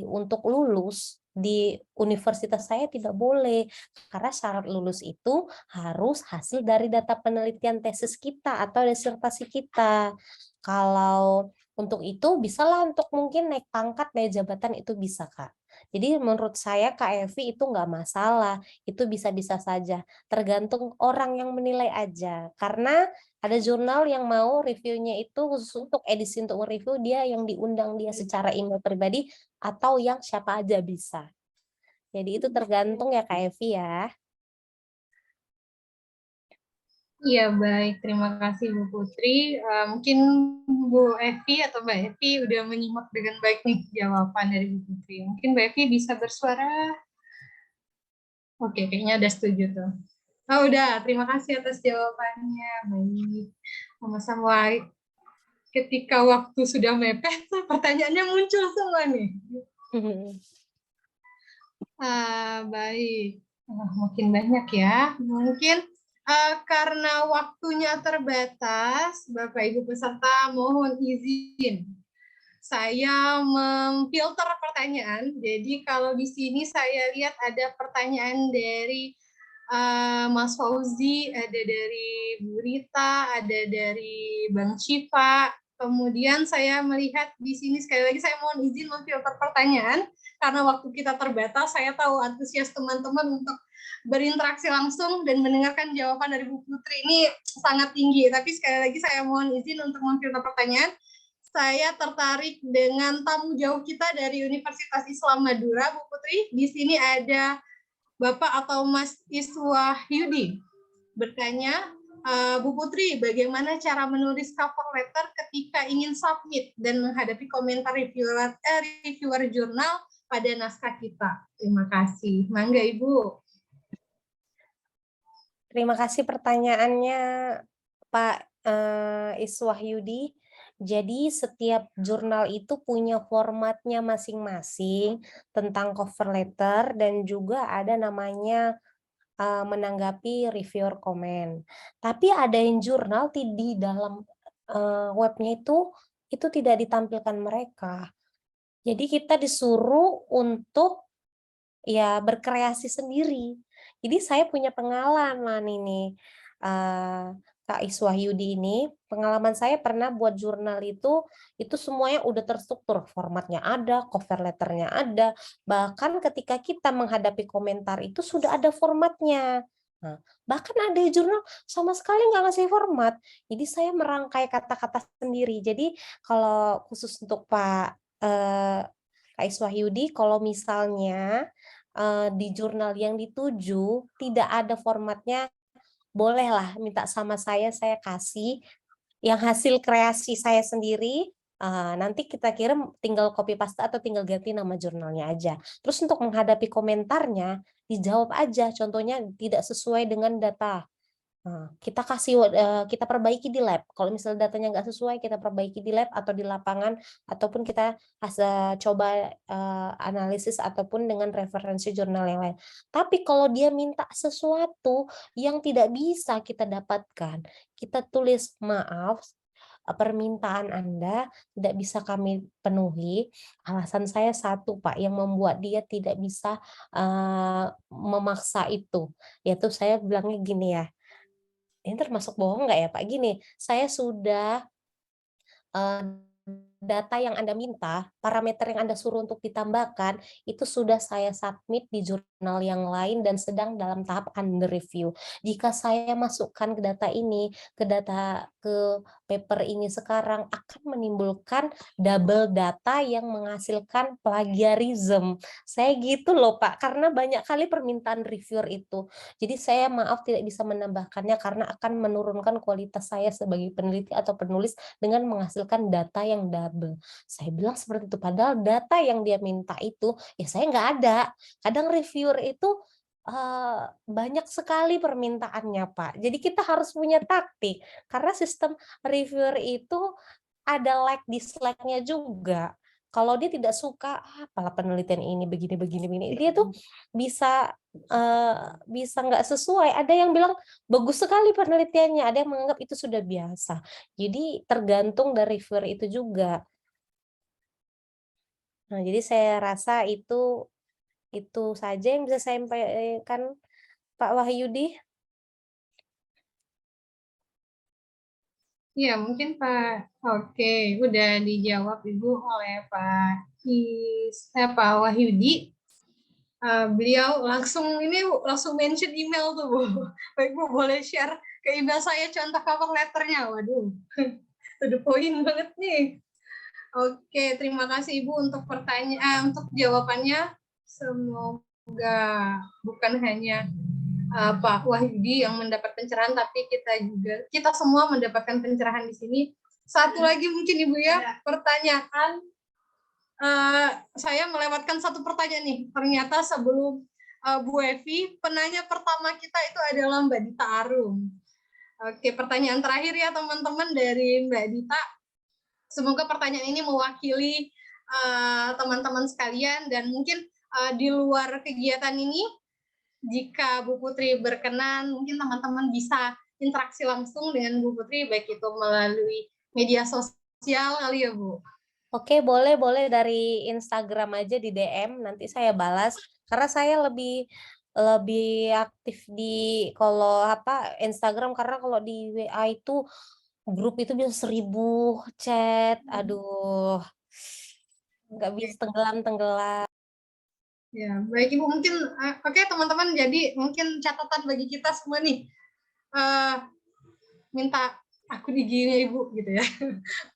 Speaker 4: untuk lulus di universitas saya tidak boleh. Karena syarat lulus itu harus hasil dari data penelitian tesis kita atau disertasi kita. Kalau Untuk itu bisalah untuk mungkin naik pangkat, naik jabatan itu bisa, Kak. Jadi menurut saya Kak Evi itu nggak masalah, itu bisa-bisa saja. Tergantung orang yang menilai aja. Karena ada jurnal yang mau reviewnya itu khusus untuk edisi untuk review dia yang diundang dia secara email pribadi atau yang siapa aja bisa. Jadi itu tergantung ya Kak Evi ya.
Speaker 1: Iya, baik. Terima kasih Bu Putri. Mungkin Bu Evi atau Mbak Evi udah menyimak dengan baik nih jawaban dari Bu Putri. Mungkin Mbak Evi bisa bersuara. Oke, kayaknya udah setuju tuh. Oh, udah. Terima kasih atas jawabannya. Baik. Sama-sama. Ketika waktu sudah mepet, pertanyaannya muncul semua nih. Baik. Makin banyak ya. Mungkin karena waktunya terbatas, Bapak Ibu peserta mohon izin. Saya memfilter pertanyaan. Jadi kalau di sini saya lihat ada pertanyaan dari Mas Fauzi, ada dari Bu Rita, ada dari Bang Civa. Kemudian saya melihat di sini sekali lagi saya mohon izin memfilter pertanyaan karena waktu kita terbatas. Saya tahu antusias teman-teman untuk berinteraksi langsung dan mendengarkan jawaban dari Bu Putri ini sangat tinggi. Tapi sekali lagi saya mohon izin untuk memfilter pertanyaan. Saya tertarik dengan tamu jauh kita dari Universitas Islam Madura, Bu Putri. Di sini ada Bapak atau Mas Iswah Yudi. Bertanya, Bu Putri, bagaimana cara menulis cover letter ketika ingin submit dan menghadapi komentar reviewer jurnal pada naskah kita? Terima kasih. Mangga, Ibu.
Speaker 4: Terima kasih pertanyaannya Pak Iswahyudi. Jadi setiap jurnal itu punya formatnya masing-masing tentang cover letter dan juga ada namanya menanggapi reviewer komen. Tapi ada yang jurnal di dalam webnya itu tidak ditampilkan mereka. Jadi kita disuruh untuk ya berkreasi sendiri. Jadi saya punya pengalaman ini, Kak Iswahyudi ini, pengalaman saya pernah buat jurnal itu semuanya udah terstruktur, formatnya ada, cover letternya ada, bahkan ketika kita menghadapi komentar itu sudah ada formatnya. Nah, bahkan ada jurnal sama sekali nggak ngasih format, jadi saya merangkai kata-kata sendiri. Jadi kalau khusus untuk Kak Iswahyudi, kalau misalnya di jurnal yang dituju tidak ada formatnya, bolehlah minta sama saya kasih yang hasil kreasi saya sendiri, nanti kita kirim tinggal copy paste atau tinggal ganti nama jurnalnya aja. Terus untuk menghadapi komentarnya, dijawab aja, contohnya tidak sesuai dengan data. Kita kita perbaiki di lab. Kalau misalnya datanya nggak sesuai, kita perbaiki di lab atau di lapangan, ataupun kita coba analisis ataupun dengan referensi jurnal yang lain. Tapi kalau dia minta sesuatu yang tidak bisa kita dapatkan, kita tulis maaf, permintaan Anda tidak bisa kami penuhi. Alasan saya satu, Pak, yang membuat dia tidak bisa memaksa itu, yaitu saya bilangnya gini ya, ini termasuk bohong nggak ya Pak? Gini, saya sudah data yang Anda minta, parameter yang Anda suruh untuk ditambahkan, itu sudah saya submit di jurnal yang lain dan sedang dalam tahap under review. Jika saya masukkan ke data ini, ke paper ini sekarang, akan menimbulkan double data yang menghasilkan plagiarism. Saya gitu loh Pak, karena banyak kali permintaan reviewer itu. Jadi saya maaf tidak bisa menambahkannya karena akan menurunkan kualitas saya sebagai peneliti atau penulis dengan menghasilkan data yang double. Saya bilang seperti itu, padahal data yang dia minta itu, ya saya nggak ada. Kadang reviewer itu banyak sekali permintaannya, Pak. Jadi kita harus punya taktik, karena sistem reviewer itu ada like dislike-nya juga. Kalau dia tidak suka, apalah penelitian ini begini, dia tuh bisa nggak sesuai. Ada yang bilang bagus sekali penelitiannya, ada yang menganggap itu sudah biasa. Jadi tergantung dari reviewer itu juga. Nah, jadi saya rasa itu saja yang bisa saya sampaikan, Pak Wahyudi.
Speaker 1: Ya, mungkin Pak. Oke, udah dijawab Ibu oleh Pak Wahyudi. Beliau langsung mention email tuh, Bu. Baik, Bu, boleh share ke email saya contoh cover letternya. Waduh, to the point banget nih. Oke, terima kasih Ibu untuk untuk jawabannya. Semoga bukan hanya Pak Wahyudi yang mendapat pencerahan, tapi kita semua mendapatkan pencerahan di sini. Satu lagi mungkin Ibu ya, pertanyaan. Saya melewatkan satu pertanyaan nih. Ternyata sebelum Bu Evi, penanya pertama kita itu adalah Mbak Dita Arum. Oke, pertanyaan terakhir ya teman-teman dari Mbak Dita. Semoga pertanyaan ini mewakili teman-teman sekalian, dan mungkin di luar kegiatan ini, jika Bu Putri berkenan, mungkin teman-teman bisa interaksi langsung dengan Bu Putri, baik itu melalui media sosial kali ya, Bu.
Speaker 4: Oke, boleh dari Instagram aja di DM, nanti saya balas. Karena saya lebih aktif di Instagram, karena kalau di WA itu grup itu bisa 1000 chat, aduh, nggak bisa tenggelam.
Speaker 1: Ya, baik Ibu, mungkin oke teman-teman, jadi mungkin catatan bagi kita semua nih, minta akun IG-nya Ibu gitu ya,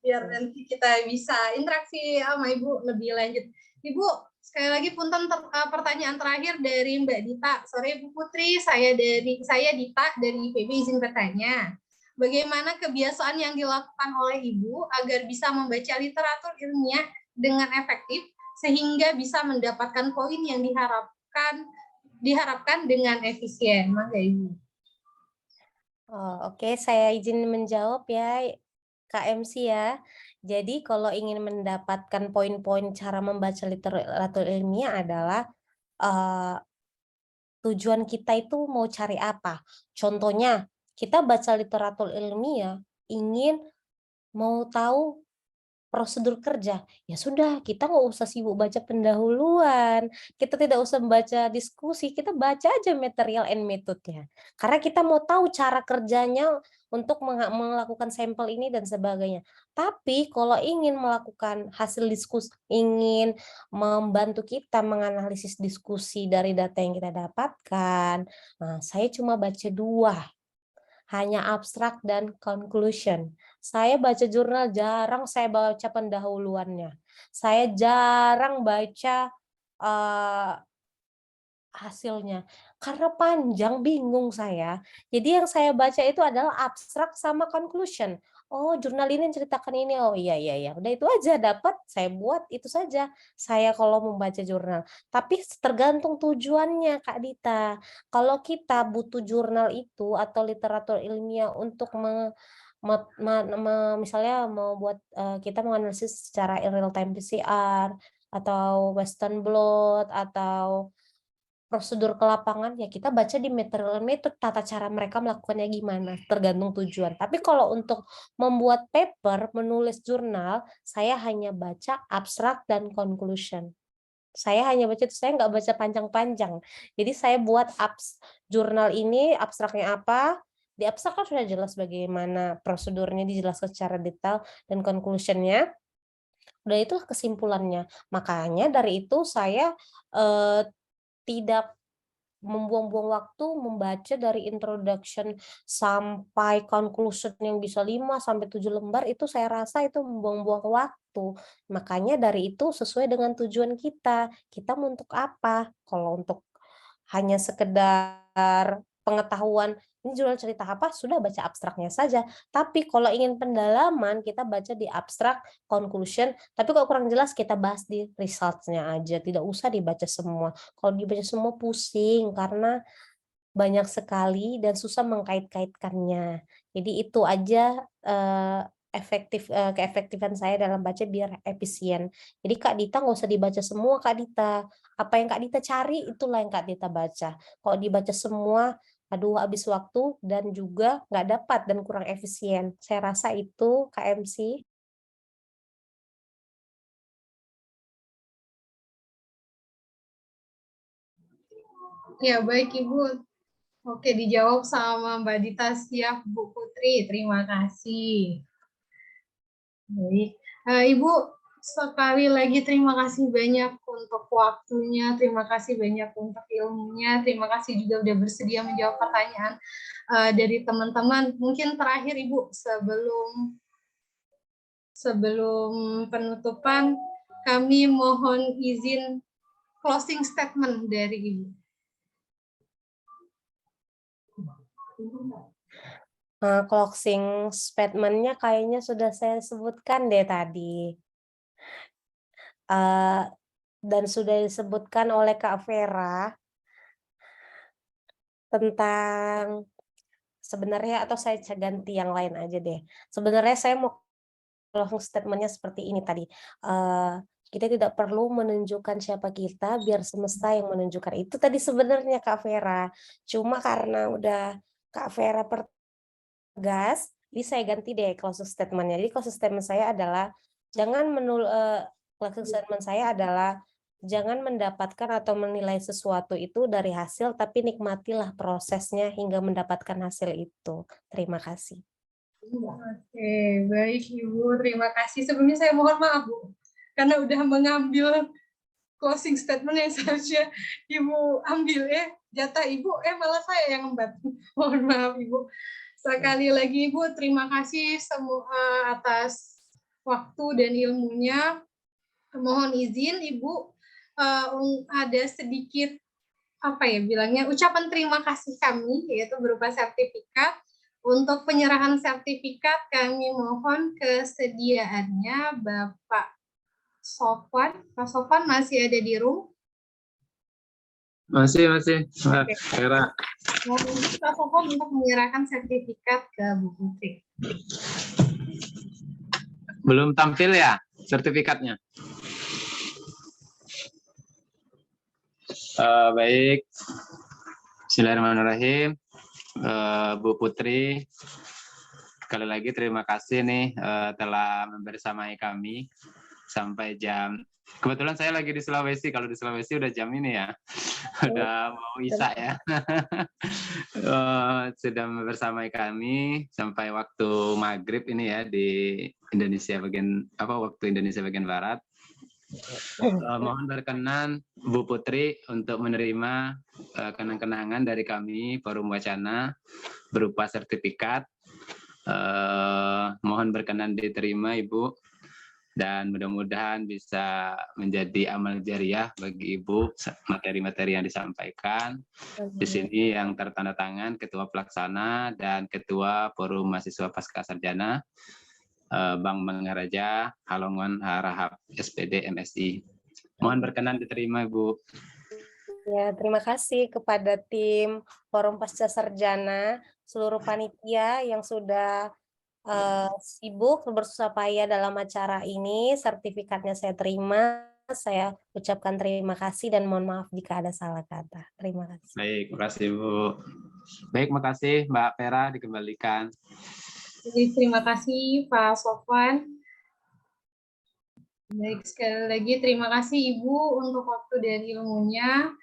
Speaker 1: biar nanti kita bisa interaksi sama Ibu lebih lanjut. Ibu, sekali lagi punten pertanyaan terakhir dari Mbak Dita. Sore Bu Putri, saya Dita dari IPB izin bertanya. Bagaimana kebiasaan yang dilakukan oleh Ibu agar bisa membaca literatur ilmiah dengan efektif sehingga bisa mendapatkan poin yang diharapkan dengan efisien? Mangga Ibu.
Speaker 4: Oke, saya izin menjawab ya, KMC ya. Jadi kalau ingin mendapatkan poin-poin cara membaca literatur ilmiah adalah tujuan kita itu mau cari apa. Contohnya, kita baca literatur ilmiah, ingin mau tahu prosedur kerja, ya sudah, kita nggak usah sibuk baca pendahuluan, kita tidak usah membaca diskusi, kita baca aja material and metode-nya. Karena kita mau tahu cara kerjanya untuk melakukan sampel ini dan sebagainya. Tapi kalau ingin melakukan hasil diskusi, ingin membantu kita menganalisis diskusi dari data yang kita dapatkan, nah saya cuma baca 2, hanya abstrak dan conclusion. Saya baca jurnal, jarang saya baca pendahuluannya. Saya jarang baca hasilnya, karena panjang, bingung saya. Jadi yang saya baca itu adalah abstrak sama conclusion. Oh, jurnal ini ceritakan ini. Oh iya, udah itu aja, dapat saya buat itu saja. Saya kalau membaca jurnal. Tapi tergantung tujuannya, Kak Dita. Kalau kita butuh jurnal itu atau literatur ilmiah untuk misalnya mau buat kita menganalisis secara real time PCR atau Western blot atau prosedur ke lapangan, ya kita baca di material metode, tata cara mereka melakukannya gimana, tergantung tujuan. Tapi kalau untuk membuat paper, menulis jurnal, saya hanya baca abstrak dan conclusion. Saya hanya baca itu, saya nggak baca panjang-panjang. Jadi saya buat jurnal ini, abstraknya apa, di abstrak kan sudah jelas bagaimana prosedurnya, dijelaskan secara detail, dan conclusion-nya, udah itu kesimpulannya. Makanya dari itu saya tidak membuang-buang waktu membaca dari introduction sampai conclusion yang bisa 5 sampai 7 lembar, itu saya rasa itu membuang-buang waktu. Makanya dari itu sesuai dengan tujuan kita. Kita mau untuk apa? Kalau untuk hanya sekedar pengetahuan, ini jurnal cerita apa, sudah baca abstraknya saja. Tapi kalau ingin pendalaman, kita baca di abstrak, conclusion, tapi kalau kurang jelas kita bahas di results-nya aja, tidak usah dibaca semua. Kalau dibaca semua pusing, karena banyak sekali dan susah mengkait-kaitkannya. Jadi itu aja keefektifan saya dalam baca biar efisien. Jadi Kak Dita nggak usah dibaca semua, Kak Dita. Apa yang Kak Dita cari, itulah yang Kak Dita baca. Kalau dibaca semua, aduh habis waktu dan juga nggak dapat dan kurang efisien. Saya rasa itu KMC.
Speaker 1: Ya, baik Ibu. Oke, dijawab sama Mbak Dita. Siap, Bu Putri. Terima kasih. Baik. Ibu, sekali lagi terima kasih banyak untuk waktunya, terima kasih banyak untuk ilmunya, terima kasih juga udah bersedia menjawab pertanyaan dari teman-teman. Mungkin terakhir Ibu, sebelum penutupan, kami mohon izin closing statement dari Ibu.
Speaker 4: Closing statement-nya kayaknya sudah saya sebutkan deh tadi. Dan sudah disebutkan oleh Kak Vera tentang sebenarnya, atau saya ganti yang lain aja deh. Sebenarnya saya mau closing statement-nya seperti ini tadi. Kita tidak perlu menunjukkan siapa kita, biar semesta yang menunjukkan. Itu tadi sebenarnya Kak Vera. Cuma karena udah Kak Vera pertegas, jadi saya ganti deh closing statement-nya. Jadi closing statement saya adalah closing statement saya adalah jangan mendapatkan atau menilai sesuatu itu dari hasil, tapi nikmatilah prosesnya hingga mendapatkan hasil itu. Terima kasih.
Speaker 1: Oke, baik Ibu, terima kasih. Sebelumnya saya mohon maaf Bu, karena udah mengambil closing statement yang seharusnya Ibu ambil jatah Ibu, malah saya yang membantu. Mohon maaf Ibu. Sekali lagi Ibu, terima kasih semua atas waktu dan ilmunya. Mohon izin Ibu, ada sedikit ucapan terima kasih kami, yaitu berupa sertifikat. Untuk penyerahan sertifikat kami mohon kesediaannya Bapak Sofwan. Pak Sofwan masih ada di room?
Speaker 3: Masih. Vera.
Speaker 1: Mohon Pak Sofwan untuk menyerahkan sertifikat ke Bu Putri.
Speaker 3: Belum tampil ya sertifikatnya? Baik. Bismillahirrahmanirrahim. Bu Putri, sekali lagi terima kasih nih telah membersamai kami sampai jam. Kebetulan saya lagi di Sulawesi. Kalau di Sulawesi udah jam ini ya, udah mau Isya ya. Sudah membersamai kami sampai waktu maghrib ini ya di Indonesia waktu Indonesia bagian barat. Mohon berkenan Bu Putri untuk menerima kenang-kenangan dari kami Forum Wacana berupa sertifikat. Mohon berkenan diterima Ibu, dan mudah-mudahan bisa menjadi amal jariah bagi Ibu materi-materi yang disampaikan. Di sini yang tertanda tangan Ketua Pelaksana dan Ketua Forum Mahasiswa Pascasarjana Bank Mangaraja Halongon Harahap SPD MSI. Mohon berkenan diterima Ibu.
Speaker 4: Ya, terima kasih kepada tim Forum Pascasarjana, seluruh panitia yang sudah sibuk bersusah payah dalam acara ini. Sertifikatnya saya terima. Saya ucapkan terima kasih dan mohon maaf jika ada salah kata. Terima kasih.
Speaker 3: Baik, makasih Bu. Baik, makasih Mbak Vera, dikembalikan.
Speaker 1: Jadi, terima kasih Pak Sofwan. Baik, sekali lagi terima kasih Ibu untuk waktu dan ilmunya.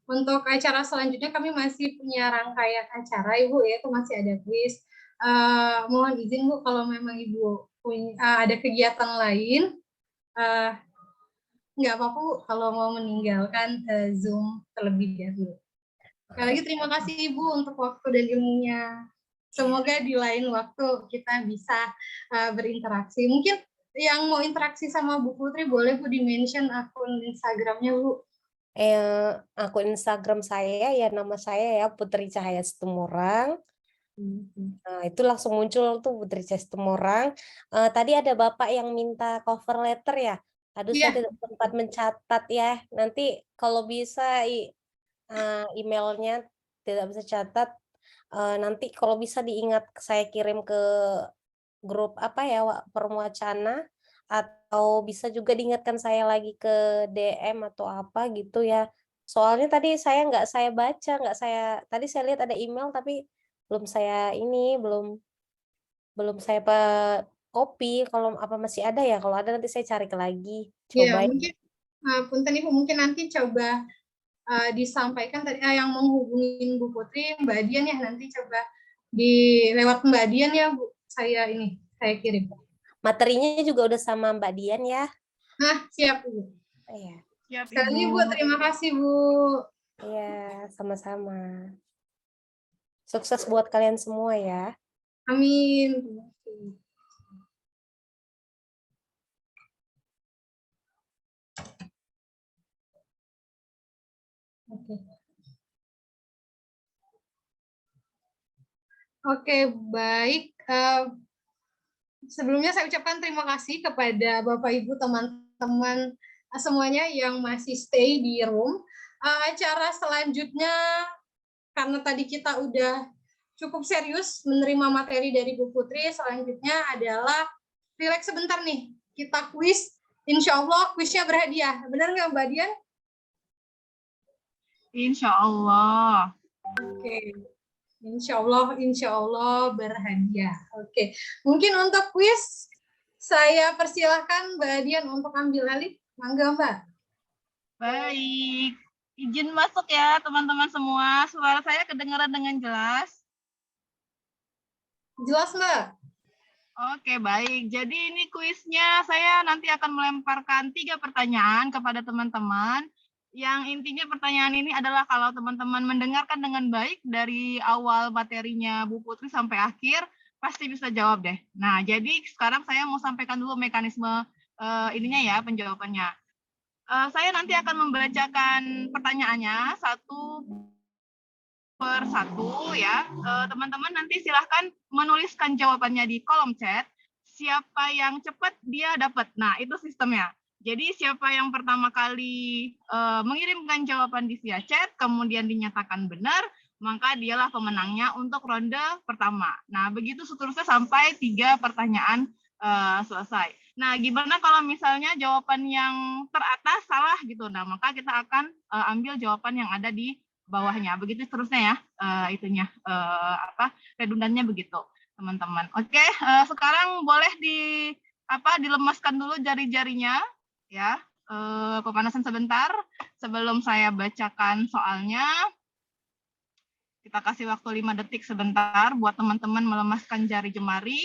Speaker 1: Untuk acara selanjutnya kami masih punya rangkaian acara Ibu ya, itu masih ada kuis. Mohon izin Bu, kalau memang Ibu punya ada kegiatan lain, nggak apa-apa Bu kalau mau meninggalkan Zoom terlebih dahulu. Sekali lagi terima kasih Ibu untuk waktu dan ilmunya. Semoga di lain waktu kita bisa berinteraksi. Mungkin yang mau interaksi sama Bu Putri boleh Bu di-mention akun Instagramnya Bu.
Speaker 4: Akun Instagram saya ya, nama saya ya Putri Cahaya Situmorang. Nah, itu langsung muncul tuh Putri Cahaya Situmorang. Tadi ada Bapak yang minta cover letter ya. Aduh, saya tidak sempat mencatat ya. Nanti kalau bisa emailnya tidak bisa catat. Nanti kalau bisa diingat saya kirim ke grup Forum Wacana, atau bisa juga diingatkan saya lagi ke DM atau apa gitu ya. Soalnya tadi saya nggak saya baca, tadi saya lihat ada email tapi belum saya copy. Kalau masih ada ya, kalau ada nanti saya cari lagi.
Speaker 1: Iya, mungkin punten Ibu, mungkin nanti coba disampaikan tadi yang menghubungin Bu Putri, Mbak Dian ya, nanti coba di lewat Mbak Dian ya Bu, saya kirim.
Speaker 4: Materinya juga udah sama Mbak Dian ya.
Speaker 1: Nah, siap Bu.
Speaker 4: Iya.
Speaker 5: Siap,
Speaker 1: Sekali lagi
Speaker 5: Ibu.
Speaker 1: Bu, terima kasih Bu.
Speaker 4: Iya, sama-sama. Sukses buat kalian semua ya.
Speaker 1: Amin. Oke. Oke, baik. Sebelumnya saya ucapkan terima kasih kepada Bapak Ibu teman-teman semuanya yang masih stay di room. Acara selanjutnya, karena tadi kita udah cukup serius menerima materi dari Bu Putri, selanjutnya adalah relax sebentar nih, kita kuis. Insya Allah kuisnya berhadiah. Benar nggak Mbak Dian?
Speaker 5: Insya Allah.
Speaker 1: Oke. Insya Allah berhadiah. Oke, mungkin untuk kuis saya persilahkan Mbak Dian untuk ambil alih. Mangga Mbak.
Speaker 5: Baik. Izin masuk ya teman-teman semua. Suara saya kedengaran dengan jelas.
Speaker 1: Jelas Mbak?
Speaker 5: Oke, baik. Jadi ini kuisnya saya nanti akan melemparkan 3 pertanyaan kepada teman-teman. Yang intinya pertanyaan ini adalah kalau teman-teman mendengarkan dengan baik dari awal materinya Bu Putri sampai akhir, pasti bisa jawab deh. Nah, jadi sekarang saya mau sampaikan dulu mekanisme ininya ya, penjawabannya. Saya nanti akan membacakan pertanyaannya satu per satu ya. Teman-teman nanti silahkan menuliskan jawabannya di kolom chat. Siapa yang cepat dia dapat. Nah, itu sistemnya. Jadi siapa yang pertama kali mengirimkan jawaban di via chat, kemudian dinyatakan benar, maka dialah pemenangnya untuk ronde pertama. Nah, begitu seterusnya sampai 3 pertanyaan selesai. Nah, gimana kalau misalnya jawaban yang teratas salah gitu? Nah, maka kita akan ambil jawaban yang ada di bawahnya. Begitu seterusnya ya, redundannya begitu, teman-teman. Oke, sekarang boleh dilemaskan dulu jari-jarinya, ya. Pemanasan sebentar sebelum saya bacakan soalnya. Kita kasih waktu 5 detik sebentar buat teman-teman melemaskan jari jemari.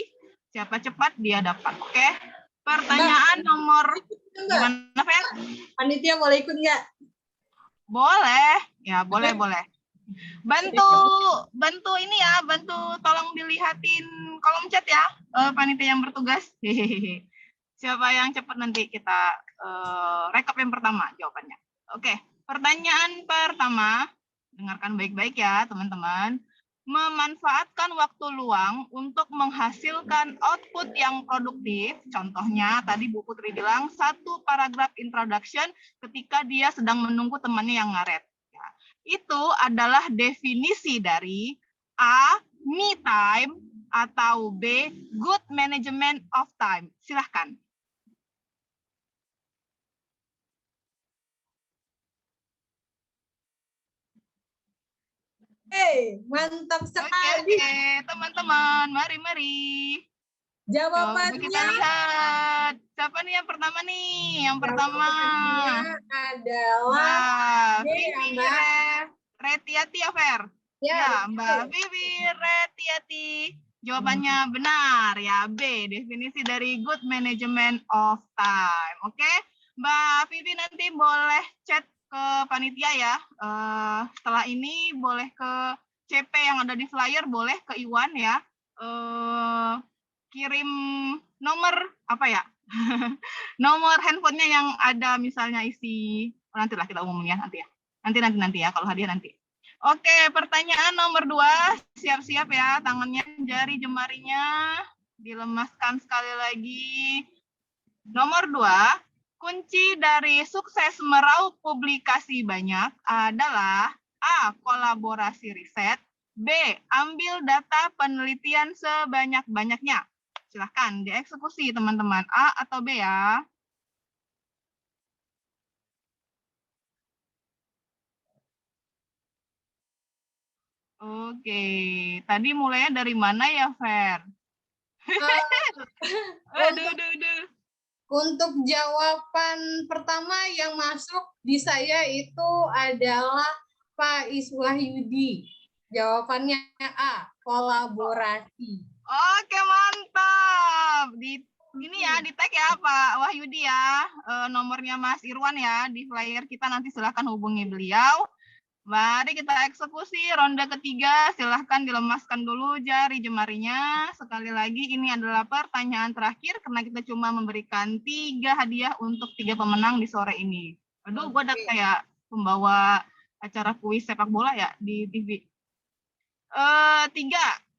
Speaker 5: Siapa cepat dia dapat. Oke. Pertanyaan nomor gimana, Fer?
Speaker 1: Panitia boleh ikut nggak?
Speaker 5: Boleh. Ya, boleh. Bantu ini ya, bantu tolong dilihatin kolom chat ya, panitia yang bertugas. Hehehe. Siapa yang cepat nanti kita rekap yang pertama jawabannya. Oke, pertanyaan pertama, dengarkan baik-baik ya teman-teman. Memanfaatkan waktu luang untuk menghasilkan output yang produktif. Contohnya tadi Bu Putri bilang 1 paragraf introduction ketika dia sedang menunggu temannya yang ngaret. Ya, itu adalah definisi dari A, me time, atau B, good management of time. Silahkan.
Speaker 1: Mantap sekali.
Speaker 5: Oke, teman-teman, mari. Coba kita
Speaker 1: Jawabannya
Speaker 5: lihat. Siapa nih yang pertama nih? Yang pertama
Speaker 1: adalah
Speaker 5: Mbak Vivi Retiati ya, Fer? Ya, Mbak Vivi Retiati. Jawabannya benar ya, B, definisi dari good management of time. Oke, Mbak Vivi nanti boleh chat ke panitia ya. Setelah ini boleh ke CP yang ada di flyer, boleh ke Iwan ya. Kirim nomor apa ya? Nomor handphonenya yang ada misalnya isi, nantilah kita umumin ya nanti ya. Nanti ya kalau hadiah nanti. Oke, pertanyaan nomor 2, siap-siap ya tangannya, jari jemarinya dilemaskan sekali lagi. Nomor 2, kunci dari sukses meraup publikasi banyak adalah A, kolaborasi riset, B, ambil data penelitian sebanyak-banyaknya. Silahkan dieksekusi teman-teman, A atau B ya. Oke, tadi mulainya dari mana ya, Fer? Aduh.
Speaker 1: Untuk jawaban pertama yang masuk di saya itu adalah Pak Iswahyudi. Jawabannya A, kolaborasi.
Speaker 5: Oke, mantap. Gini ya, di tag ya Pak Wahyudi ya. Nomornya Mas Irwan ya di flyer kita, nanti silahkan hubungi beliau. Mari kita eksekusi ronde ketiga. Silahkan dilemaskan dulu jari jemarinya. Sekali lagi ini adalah pertanyaan terakhir karena kita cuma memberikan 3 hadiah untuk 3 pemenang di sore ini. Aduh, gue udah kayak pembawa acara kuis sepak bola ya di TV.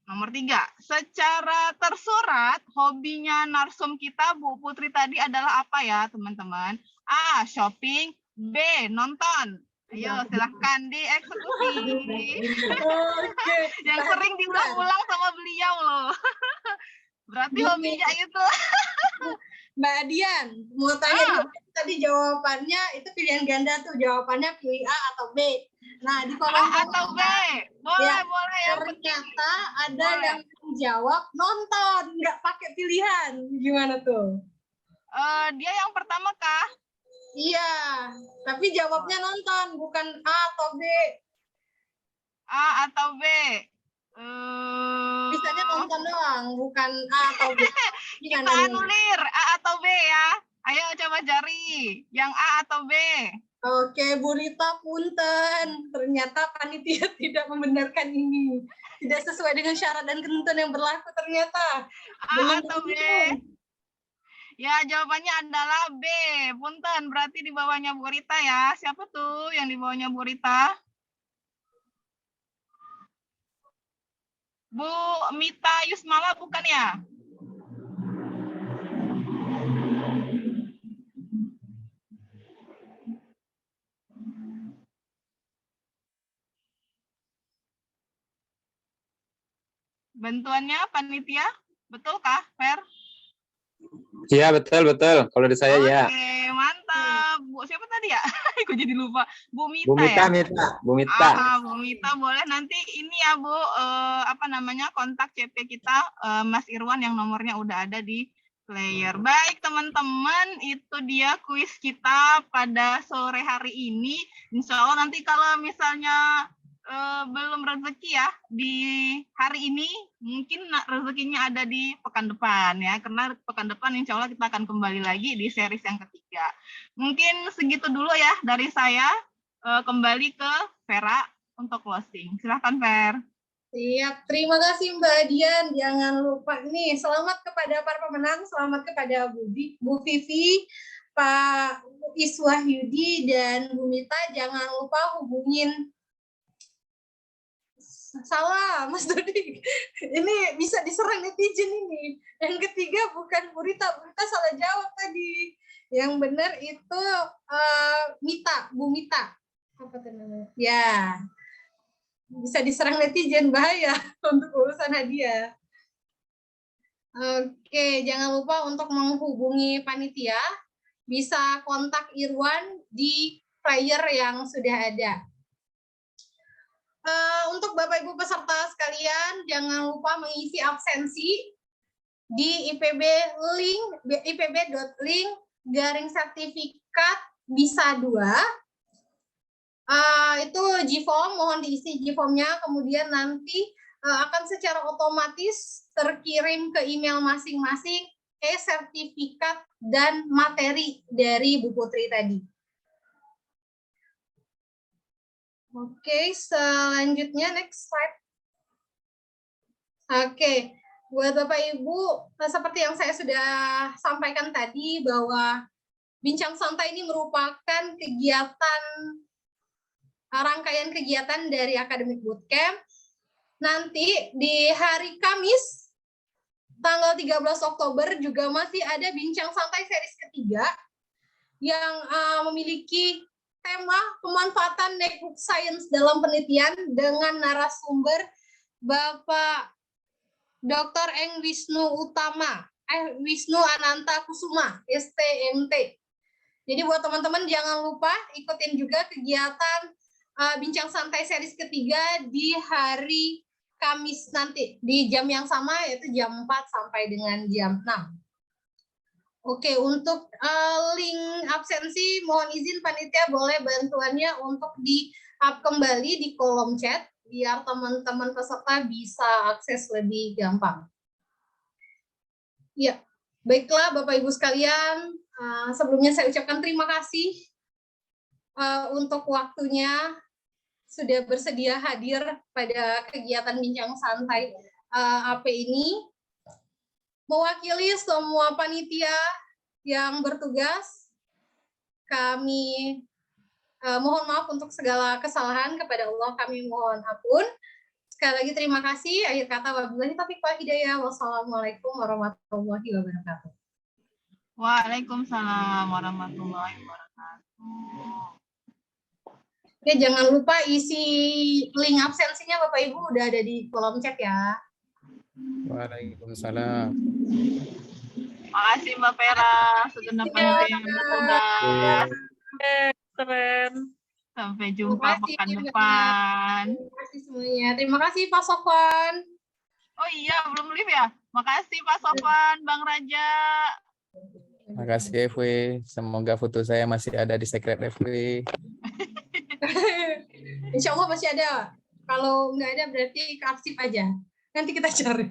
Speaker 5: Nomor 3. Secara tersurat, hobinya narsum kita Bu Putri tadi adalah apa ya teman-teman? A, shopping. B, nonton. Ayo silahkan dieksekusi. Yang sering diulang-ulang sama beliau loh. Berarti hobinya itu.
Speaker 1: Mbak Dian, mau tanya tadi jawabannya itu pilihan ganda tuh, jawabannya pilih A atau B. Nah, di kolom
Speaker 5: A atau B. Boleh,
Speaker 1: ya,
Speaker 5: boleh.
Speaker 1: Ternyata ada yang menjawab nonton, nggak pakai pilihan. Gimana tuh?
Speaker 5: Dia yang pertama kah?
Speaker 1: Iya, tapi jawabnya nonton, bukan A atau B.
Speaker 5: A atau B?
Speaker 1: Bisanya nonton doang, bukan A atau B.
Speaker 5: Kita anulir A atau B ya. Ayo coba jari. Yang A atau B?
Speaker 1: Oke, Bu Rita, punten. Ternyata panitia tidak membenarkan ini. Tidak sesuai dengan syarat dan ketentuan yang berlaku ternyata.
Speaker 5: A atau B? Ya, jawabannya adalah B. Punten, berarti di bawahnya Bu Rita ya. Siapa tuh yang di bawahnya Bu Rita? Bu Mita Yusmala bukan ya? Bantuannya panitia, betulkah, Fer?
Speaker 3: Iya, betul. Kalau di saya ya.
Speaker 5: Oke, mantap. Bu, siapa tadi ya? Aku jadi lupa. Bu Mita,
Speaker 3: Bu Mita,
Speaker 5: ya?
Speaker 3: Bu Mita.
Speaker 5: Bu Mita, boleh nanti ini ya, Bu, kontak CP kita, Mas Irwan yang nomornya udah ada di player. Baik, teman-teman, itu dia kuis kita pada sore hari ini. Insya Allah nanti kalau misalnya belum rezeki ya di hari ini, mungkin rezekinya ada di pekan depan ya, karena pekan depan insya Allah kita akan kembali lagi di series yang ketiga. Mungkin segitu dulu ya dari saya. Kembali ke Vera untuk closing. Silahkan Ver.
Speaker 1: Siap, terima kasih Mbak Dian. Jangan lupa nih, selamat kepada para pemenang, selamat kepada Bu Vivi, Pak Iswahyudi, dan Bu Mita. Jangan lupa hubungin salah Mas Dodi, ini bisa diserang netizen ini. Yang ketiga bukan Bu Rita salah jawab tadi. Yang benar itu Mita, Bu Mita. Apa namanya? Ya, bisa diserang netizen, bahaya untuk urusan hadiah. Oke, jangan lupa untuk menghubungi panitia, bisa kontak Irwan di flyer yang sudah ada. Untuk Bapak Ibu peserta sekalian, jangan lupa mengisi absensi di ipb.link/sertifikat bisa 2. Itu G-form, mohon diisi G-formnya, kemudian nanti akan secara otomatis terkirim ke email masing-masing sertifikat dan materi dari Bu Putri tadi. Oke, selanjutnya next slide. Oke, buat Bapak Ibu, seperti yang saya sudah sampaikan tadi bahwa Bincang Santai ini merupakan rangkaian kegiatan dari Academic Bootcamp. Nanti di hari Kamis, tanggal 13 Oktober juga masih ada Bincang Santai series ketiga yang memiliki tema pemanfaatan network science dalam penelitian dengan narasumber Bapak Dr. Eng Wisnu Ananta Kusuma, STMT. Jadi buat teman-teman jangan lupa ikutin juga kegiatan Bincang Santai series ketiga di hari Kamis nanti di jam yang sama, yaitu jam 4 sampai dengan jam 6. Oke, untuk link absensi, mohon izin panitia boleh bantuannya untuk di-up kembali di kolom chat, biar teman-teman peserta bisa akses lebih gampang. Ya, baiklah Bapak Ibu sekalian, sebelumnya saya ucapkan terima kasih untuk waktunya sudah bersedia hadir pada kegiatan bincang santai AP ini. Mewakili semua panitia yang bertugas, kami mohon maaf untuk segala kesalahan, kepada Allah kami mohon ampun. Sekali lagi terima kasih. Akhir kata, wabillahi taufiq wal hidayah. Wassalamualaikum warahmatullahi wabarakatuh.
Speaker 5: Waalaikumsalam warahmatullahi wabarakatuh.
Speaker 1: Oke, jangan lupa isi link absensinya Bapak Ibu udah ada di kolom chat ya.
Speaker 6: Waalaikumsalam.
Speaker 5: Makasih Mbak Vera, segenap panitia yang bertugas.
Speaker 4: Keren.
Speaker 5: Sampai jumpa
Speaker 1: Terima kasih,
Speaker 5: pekan
Speaker 1: Mbak.
Speaker 5: depan.
Speaker 1: Terima kasih semuanya. Terima kasih Pak Sofwan.
Speaker 5: Oh iya, belum live ya? Makasih Pak Sofwan, Bang Raja.
Speaker 6: Makasih FW. Semoga foto saya masih ada di Secret FW.
Speaker 1: Insya Allah masih ada. Kalau nggak ada berarti kearsip aja. Nanti kita cari.